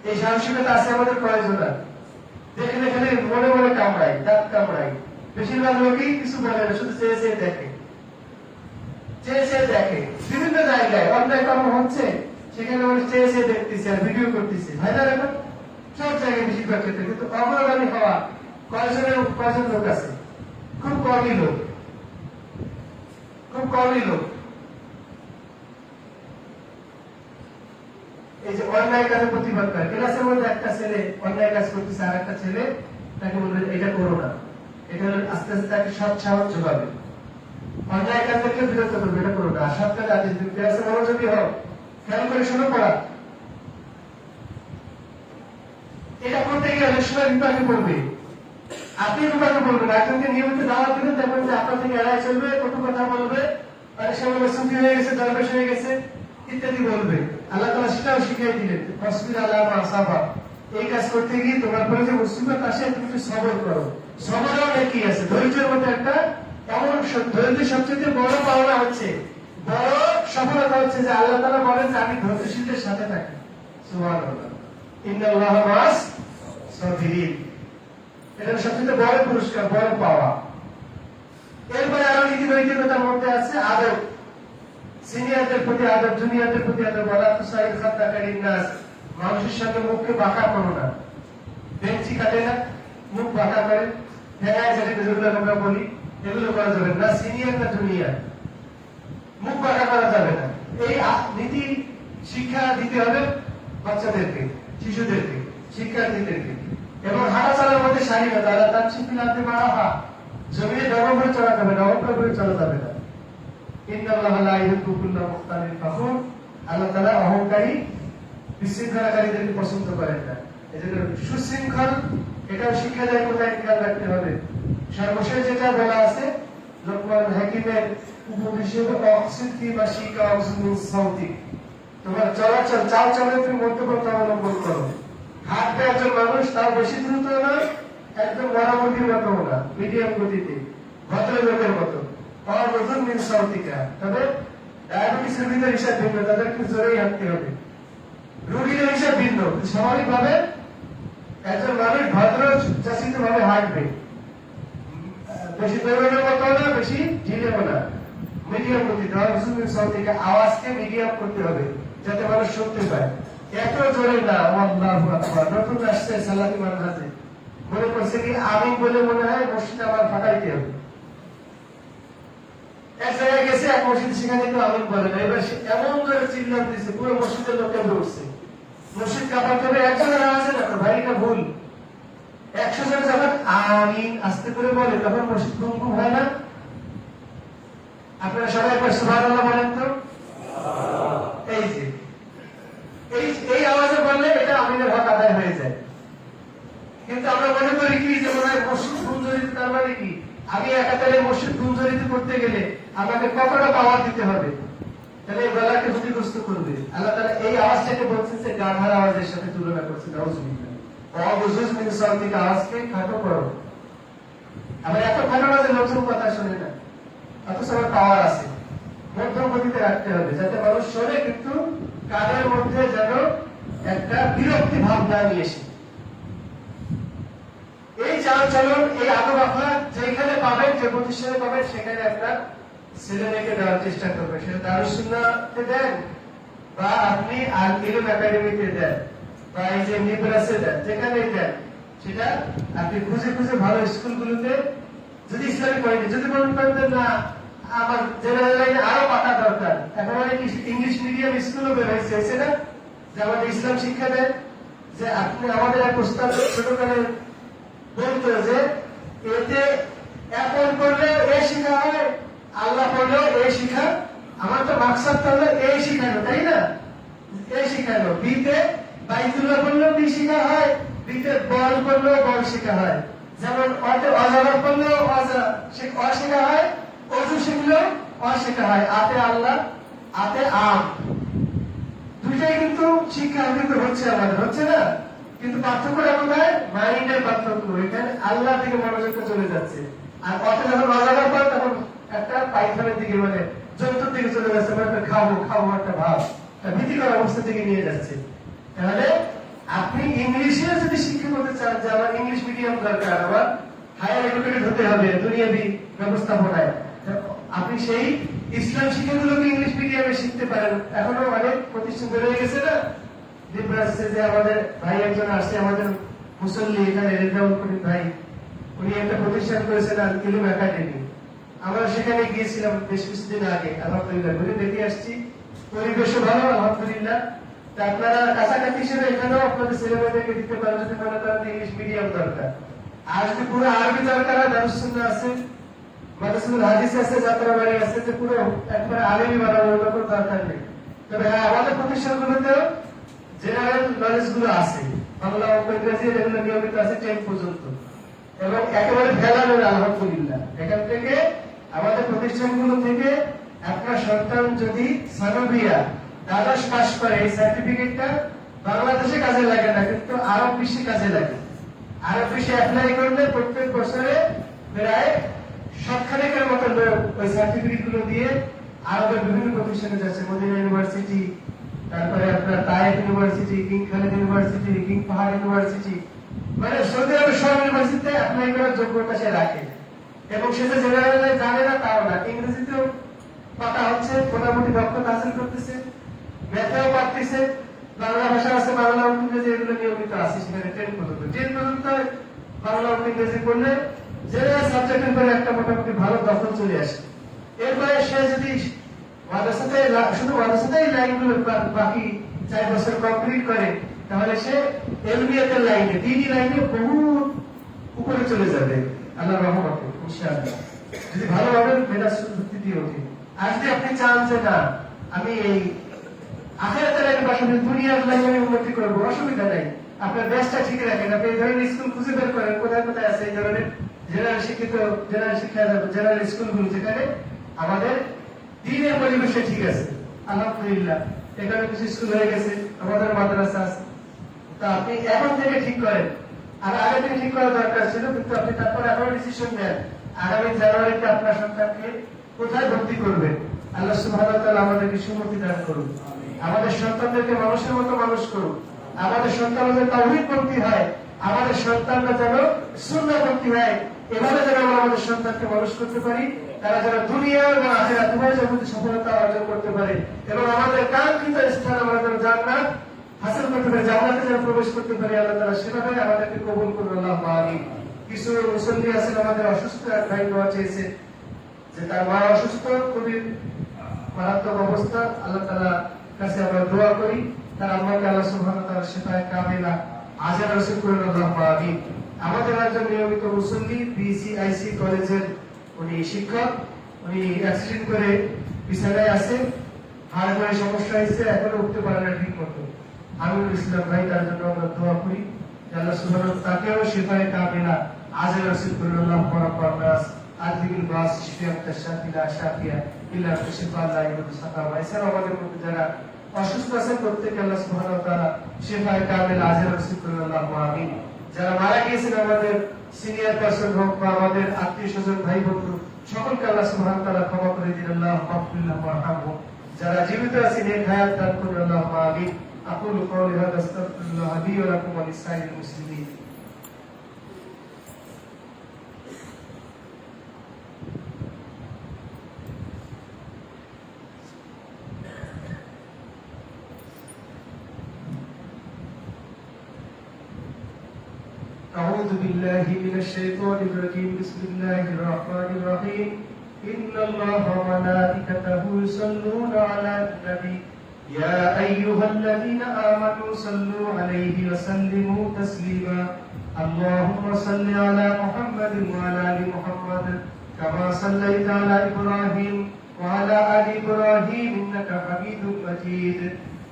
এই সাহসিকতা আছে আমাদের প্রয়োজন। দেখলে খালি মনে মনে কামড়াই, দাঁত কামড়াই। বেশিরভাগ লোকই কিছু বলে না, শুধু চেয়ে চেয়ে দেখে, চেয়ে চেয়ে দেখে। বিভিন্ন জায়গায় অন্যায় কর্ম হচ্ছে, সেখানে মানুষ চেয়ে চেয়ে দেখতেছে আর ভিডিও করতেছে। ভাইরা এখন সব জায়গায় বেশিরভাগ ক্ষেত্রে। কিন্তু অগ্রগামী হওয়া কয়জন লোক আছে? খুব কমই লোক, খুব কমই লোক। এই যে অন্যায় কাজে প্রতিবাদ করে, ক্লাসের মধ্যে একটা ছেলে অন্যায় কাজ করতেছে, আর একটা ছেলে তাকে বলবে এটা করো না, এটা আস্তে আস্তে তাকে সৎসাহস যোগাবে। অন্যায় কাজ থেকে বিরত করবে, এটা করো না। আর সৎ কাজে আদেশ দিবে। ক্লাসে মনোযোগী হও, খেয়াল করে শোনো পড়া। এটা করতে গিয়ে অনেক সময় বিপাকে পড়বে, আপনি বিপাকে পড়বেন। একজনকে নিয়মিত দাওয়াত দিবেন, দেখবেন যে আপনার থেকে এড়াই চলবে, কটু কথা বলবে, অনেক সময় সুফি হয়ে গেছে, দরবেশ হয়ে গেছে ইত্যাদি বলবে। আল্লাহ তাআলা সেটাও শিখিয়ে দিলেন, ওয়াসবির আলা মা আসাবা। এই কাজ করতে গিয়ে তোমার পরে যে মুসিবত আসে, তুমি সবর করো। সবরও নেকি আছে। ধৈর্যের মধ্যে একটা এমন ধৈর্যের সবচেয়ে বড় পাওনা হচ্ছে, বড় সফলতা হচ্ছে যে আল্লাহ তাআলা বলেন যে আমি ধৈর্যশীলদের সাথে থাকি। সুবহানাল্লাহ, ইন্নাল্লাহা মা'আস সাবিরিন। এটা সবচেয়ে বড় পুরস্কার, বড় পাওয়া। এরপরে আরো নীতি নৈতিকতার মধ্যে আছে আদব। সিনিয়রদের প্রতি আদব, জুনিয়রদের প্রতি আদব। ওয়ালা তুসাইর খাদ্দাকারিন নাস। মানুষের সঙ্গে মুখকে বাঁকা করো না। বেঞ্চি কাটে না, মুখ বাঁকা করে, ঠেঙায় যেটাকে যেগুলো আমরা বলি, এগুলো করা যাবে না। সিনিয়র না জুনিয়র, মুখ বাঁকা করা যাবে না। এই নীতি শিক্ষা দিতে হবে বাচ্চাদেরকে, শিশুদেরকে, শিক্ষার্থীদেরকে। এবং হাঁটা চলার মধ্যে শালীনতা। আল্লাহ তার শিক্ষিলাতে মারাহা, জমিনে ডবল করে চলা যাবে না, অল্প করে চলা যাবে না। ইন্নাল্লাহা লা ইউহিব্বু কুল্লা মুখতালিন ফাখুর। আল্লাহ তাআলা অহংকারী, বিশৃঙ্খলাকারীদেরকে পছন্দ করেন না। এজন্য সুশৃঙ্খল, এটাও শিক্ষা দেয় কোথায় খেয়াল রাখতে হবে। সর্বশেষ যেটা বলা আছে লোকমান হাকিমের উপদেশ, অক্সিদ ফি মাশিকা ওয়াগযুদ মিন সাউতিক। তোমার চলাচল, চাল চলে তুমি মধ্যপন্থা অবলম্বন করো। হাঁটতে একজন মানুষ, তার বেশি দ্রুত নয়, একদম মরামতির মতো না, মিডিয়াম গতিতে, ভদ্রলোকের মতো। ওয়াগযুদ মিন সাউতিকা। তবে ডায়াবেটিসের ভিতরে হিসাব ভিন্ন, তাদের একটু জোরেই হাঁটতে হবে। রোগীদের হিসাব ভিন্ন। স্বাভাবিকভাবে একজন মানুষ ভদ্র চাচিত ভাবে হাঁটবে, বেশি দৌড়ানোর মতো না, বেশি ঢিলেও না, মিডিয়াম গতিতে। ওয়াগযুদ মিন সাউতিকা। আওয়াজকে মিডিয়াম করতে হবে, যাতে মানুষ শুনতে পায়। এত জোরে না, আল্লাহু আকবার। নতুন আসছে সালাফি মানহাজে, মনে করছে কি আমিন বলে মনে হয় মসজিদে আমার ফাটাইতে হবে। এক জায়গায় গেছে, এক মসজিদ, সেখানে কেউ আমিন বলে না। এবার সে এমন করে চিল্লাম দিচ্ছে, পুরো মসজিদের লোক কেঁপে উঠছে। মসজিদ কাঁপাতে হবে, একজনের আওয়াজে না তো ভাই, এটা ভুল। 100 জন যখন আমিন আস্তে করে বলে তখন মসজিদ গুম গুম হয় না? আপনারা সবাই একবার সুবহানাল্লাহ বলেন তো। এই যে এই আওয়াজে বললে এটা আমিনের হক আদায় হয়ে যায়। কিন্তু আমরা মনে করি কি যে মনে হয় মসজিদ গুঞ্জরিত, তার মানে কি আমি একাধারে মসজিদ গুঞ্জরিত করতে গেলে আমাকে কতটা পাওয়ার দিতে হবে, তাহলে এই গলাকে ক্ষতিগ্রস্ত করবে। আল্লাহ তাআলা এই আওয়াজটাকে বলছেন যে গাধার আওয়াজের সাথে তুলনা করছেন। নাউযুবিল্লাহ। অবুজুজ মিন সাউতিকা, আওয়াজকে খাটো করো। আবার এত খাটো না যে নতুন কথা শুনে না, অথচ আমার পাওয়ার আছে। মধ্যম গতিতে রাখতে হবে যাতে মানুষ শোনে, কিন্তু কানের মধ্যে যেন একটা বিরক্তি ভাব না নিয়ে এসে। এই চালচলন, এই আদব আখলাক যেখানে পাবেন, যে প্রতিষ্ঠানে পাবেন, সেখানে আপনার ছেলে মেয়েকে দেওয়ার চেষ্টা করবেন। সেটা দারুস সুন্নাহতে দেন, বা আপনি আল ইলম একাডেমিতে দেন, বা এই যে নিবরাসে দেন, যেখানেই দেন, সেটা আপনি খুঁজে খুঁজে ভালো স্কুলগুলোতে, যদি ইসলামিক পয়েন্টে, যদি মনে করেন না আমার জেনারেল লাইনে আরো পাকা দরকার, এখন অনেক ইংলিশ মিডিয়াম স্কুলও বের হয়েছে না, যে আমাদের ইসলাম শিক্ষা দেয়। যে আপনি আমাদের এক প্রস্তাব ছোটকালে বলতো যে এতে অ্যাপল করলে এ শিখা হয়, আল্লাহ করলেও এ শিখা। আমার তো মাকসাদ তো হলো এ শিখানো, তাই না? এ শিখানো। বিতে বাইতুল্লাহ করলেও বি শিখা হয়, বিতে বল করলেও বল শিখা হয়। যেমন অজানা করলেও অশিখা হয়, অজু শিখলেও অশিখা হয়। আতে আল্লাহ, আতে আম, দুইটাই কিন্তু শিক্ষা কিন্তু হচ্ছে, আমাদের হচ্ছে না। কিন্তু পার্থক্যটা কোথায়? মাইন্ডের পার্থক্য। এখানে আল্লাহ থেকে মনোযোগটা চলে যাচ্ছে, আর অতে যখন অজানার পর তখন একটা পায়খানার দিকে, মানে যন্ত্রের দিকে চলে যাচ্ছে, মানে খাবো খাবো একটা ভাব, ভীতিকর অবস্থা থেকে নিয়ে যাচ্ছে। তাহলে আপনি ইংলিশে যদি শিক্ষা করতে চান, যে আমার ইংলিশ মিডিয়াম দরকার, আমার হায়ার এডুকেটেড হতে হবে দুনিয়াবি ব্যবস্থাপনায়, আপনি সেই ইসলাম শিক্ষাগুলোকে ইংলিশ মিডিয়ামে শিখতে পারেন। এখনো অনেক প্রতিষ্ঠান বেড়ে গেছে না, যে আমাদের ভাই একজন আসছে, আমাদের মুসল্লি এখানে রেজাউল করিম ভাই, উনি একটা প্রতিষ্ঠান করেছেন আল ইলম একাডেমি। আমরা সেখানে গিয়েছিলাম বেশ কিছুদিন আগে, আলহামদুলিল্লাহ ঘুরে দেখে আসছি। পরিবেশও ভালো, আলহামদুলিল্লাহ। আপনারা কাছাকাছি হিসেবে এখানেও আপনাদের ছেলেমেয়েদেরকে দিতে পারেন, যদি মনে করেন ইংলিশ মিডিয়াম দরকার। আর যদি পুরো আরবি দরকার হয়, দারুস সুন্নাহ আছে, মাদ্রাসাতুল হাদিস আছে, যাত্রাবাড়ি আছে, যে পুরো একবারে আলেমী বানানোর কোনো দরকার নেই। তবে হ্যাঁ, আমাদের প্রতিষ্ঠানগুলোতেও জেনারেল নলেজ গুলো আছে, বাংলা ও ইংরেজি এগুলো নিয়মিত আছে 10 পর্যন্ত, এবং একেবারে ফেলানো, আলহামদুলিল্লাহ। এখান থেকে আমাদের প্রতিষ্ঠানগুলো থেকে আপনার সন্তান যদি সানবিয়া দ্বাদশ পাস করে, এই সার্টিফিকেটটা বাংলাদেশে কাজে লাগে না, কিন্তু আরব বিশ্বে কাজে লাগে। আরব বিশ্বে অ্যাপ্লাই করলে প্রত্যেক বছরে প্রায় 7খানেকের মতো লোক ওই সার্টিফিকেট গুলো দিয়ে আরবের বিভিন্ন প্রতিষ্ঠানে যাচ্ছে। মদিনা ইউনিভার্সিটি, তারপরে আপনার Taif university, king Khalid university, king Fahad university, মানে সৌদি আরবের সব ইউনিভার্সিটিতে অ্যাপ্লাই করার যোগ্যতা সে রাখে। এবং সেটা জেনারেলে জানে না তাও না, ইংরেজিতেও পাতা হচ্ছে, মোটামুটি দক্ষতা হাসিল করতেছে, ম্যাথেও পারতেছে, বাংলা ভাষা আছে, বাংলা ও ইংরেজি এগুলো নিয়মিত আছে সেখানে 10 পর্যন্ত। 10 পর্যন্ত বাংলা ও ইংরেজি করলে জেনারেল সাবজেক্টের পরে একটা মোটামুটি ভালো দখল চলে আসে। এরপরে সে যদি মাদ্রাসাতে, শুধু মাদ্রাসাতেই লাইনগুলো বাকি 4 বছর কমপ্লিট করে, তাহলে সে এলবিয়াতের লাইনে, দ্বিতীয় লাইনে বহু উপরে চলে যাবে আল্লাহর রহমতে, ইনশাআল্লাহ, যদি ভালোভাবে মেধার ভিত্তিতে ওঠে। আর যদি আপনি চান যে না আমি এই আখিরাতের লাইনে পাশাপাশি দুনিয়ার লাইনে আমি উন্নতি করবো, অসুবিধা নাই, আপনার ব্যাসটা ঠিক রাখেন। আপনি এই ধরনের স্কুল খুঁজে বের করেন, কোথায় কোথায় আছে এই ধরনের জেনারেল শিক্ষিত, জেনারেল শিক্ষা, জেনারেল স্কুলগুলো, যেখানে আমাদের দ্বীনের পরিবেশে ঠিক আছে। আলহামদুলিল্লাহ এখানে কিছু স্কুল হয়ে গেছে, আমাদের মাদ্রাসা আছে। তা আপনি এখন থেকে ঠিক করেন, আর আগে থেকে ঠিক করা দরকার ছিল, কিন্তু আপনি তারপর এখন ডিসিশন নেন আগামী জানুয়ারিতে আপনার সন্তানকে কোথায় ভর্তি করবেন। আল্লাহ সুবহানাহু ওয়া তাআলা আমাদেরকে সুমতি দান করুন, আমাদের সন্তানদেরকে মানুষের মতো মানুষ করুন, আমাদের সন্তানদের তাওহীদপন্থী হয়, আমাদের সন্তানরা যেন সুন্নাহপন্থী হয়, এভাবে যেন আমরা আমাদের সন্তানকে মানুষ করতে পারি, তারা যেন দুনিয়া এবং আখিরাত উভয় জগতে সফলতা অর্জন করতে পারে এবং আমাদের কাঙ্ক্ষিত স্থান আমরা যেন জান্নাত হাসিল করতে পারি, জান্নাতে যেন প্রবেশ করতে পারি। আল্লাহ তাআলা সেভাবে আমাদেরকে কবুল করুন, আল্লাহুম্মা আমিন। কিছু মুসল্লি আছেন আমাদের অসুস্থ, এক ভাই দোয়া চেয়েছে যে তার মা অসুস্থ, খুবই মারাত্মক অবস্থা। আল্লাহ তাআলা কাছে আমরা দোয়া করি তার আম্মাকে আল্লাহ সুবহানাহু ওয়া তাআলা শিফায়ে কামিলা আজর নসিব করুন, আল্লাহুম্মা আমিন। আমাদের একজন নিয়মিত মুসল্লি বিসিআইসি কলেজের উনি শিক্ষক, উনি অ্যাক্সিডেন্ট করে বিছানায় আছে, হাড়ে সমস্যা হয়েছে, এখনো উঠতে পারে না ঠিক মতো। আমিনুল ইসলাম ভাই, তার জন্য আমরা দোয়া করি আল্লাহ সুবহানাহু ওয়া তাআলা তাকেও শিফায়ে কামিলা আজর নসিব করুন, আল্লাহুম্মা রাব্বান নাস আযহিবিল বাস শিফাআন তাশাফিলা শাফিয়া ইল্লা শিফা লা ইউগাদিরু সাকামা। এছাড়াও আমাদের মধ্যে যারা অসুস্থ আছেন প্রত্যেকে আল্লাহ সুবহানাহু ওয়া তাআলা শিফায়ে কামিলা আজর নসিব করুন, আল্লাহুম্মা আমিন। যারা মারা গিয়েছেন আমাদের সিনিয়র পারসন হোক বা আমাদের আত্মীয় স্বজন ভাই বন্ধু, সকলকে আল্লাহ সুবহানাহু ওয়া তাআলা ক্ষমা করে দিন, আল্লাহুম্মা মাগফির লাহুম ওয়ারহামহুম। যারা জীবিত আছেন নেক হায়াত দান করুন, আল্লাহুম্মা আমিন। আকুলু কওলি হাযা আস্তাগফিরুল্লাহ লি ওয়া লাকুম ওয়া লিসাইরিল মুসলিমিন। أعوذ بالله من الشيطان الرجيم. بسم الله الرحمن الرحيم. إن الله وملائكته يصلون على النبي يا أيها الذين آمنوا صلوا عليه وسلموا تسليما. اللهم صل على محمد وعلى آل محمد كما صليت على إبراهيم وعلى آل إبراهيم إنك حميد مجيد.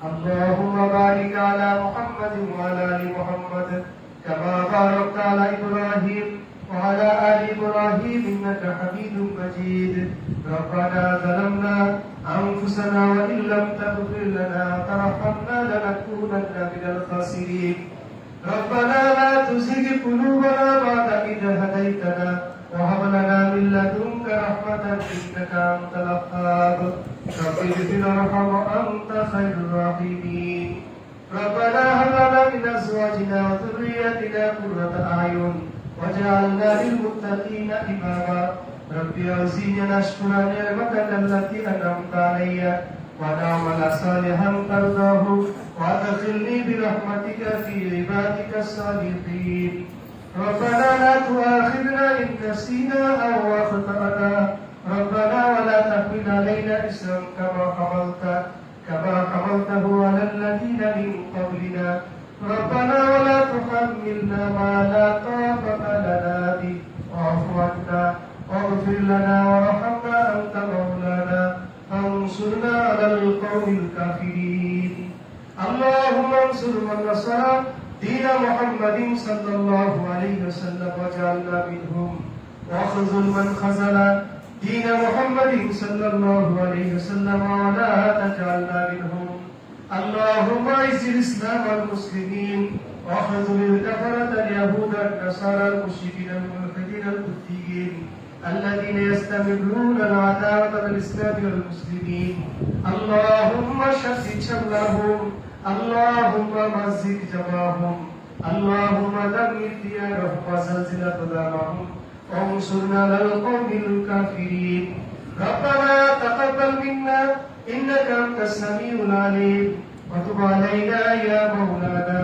اللهم بارك على محمد وعلى آل محمد كما باركت على إبراهيم وعلى آل إبراهيم إنك حميد مجيد. ربنا ظلمنا أنفسنا وإن لم تغفر لنا وترحمنا لنكونن من الخاسرين. ربنا لا تزغ قلوبنا بعد إذ هديتنا وهب لنا من لدنك رحمة إنك أنت الوهاب. رب اغفر وارحم وأنت خير الراحمين. ربنا هب لنا من أزواجنا وذرياتنا قرة أعين واجعلنا للمتقين إماما. رب أوزعني أن أشكر نعمتك التي أنعمت علي وأن أعمل صالحا ترضاه وأدخلني برحمتك في عبادك الصالحين. ربنا لا تؤاخذنا إن نسينا أو أخطأنا. ربنا ولا تحمل علينا إصرا كما حملته على الذين من قبلنا. ربنا ولا تحملنا ما لا طاقة لنا به واعف عنا واغفر لنا وارحمنا أنت مولانا فانصرنا على القوم الكافرين. اللهم انصر من نصر دين محمد صلى الله عليه وسلم واجعلنا منهم، واخذل من خذل دين محمد صلى الله عليه وسلم ولا تجعلنا منهم. اللهم اعز الاسلام والمسلمين واخذل الكفرة اليهود النصارى المشركين الملحدين الكفريين الذين يستمرون العداوة بالاسلام والمسلمين. اللهم شتت شملهم، اللهم مزق جمعهم، اللهم دمر ديارهم وزلزل اقدامهم وانصرنا على القوم الكافرين. ربنا تقبل منا إنك أنت السميع العليم وتب علينا يا مولانا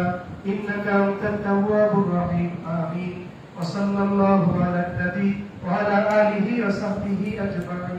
إنك أنت التواب الرحيم. آمين. وصلى الله على النبي وعلى آله وصحبه أجمعين.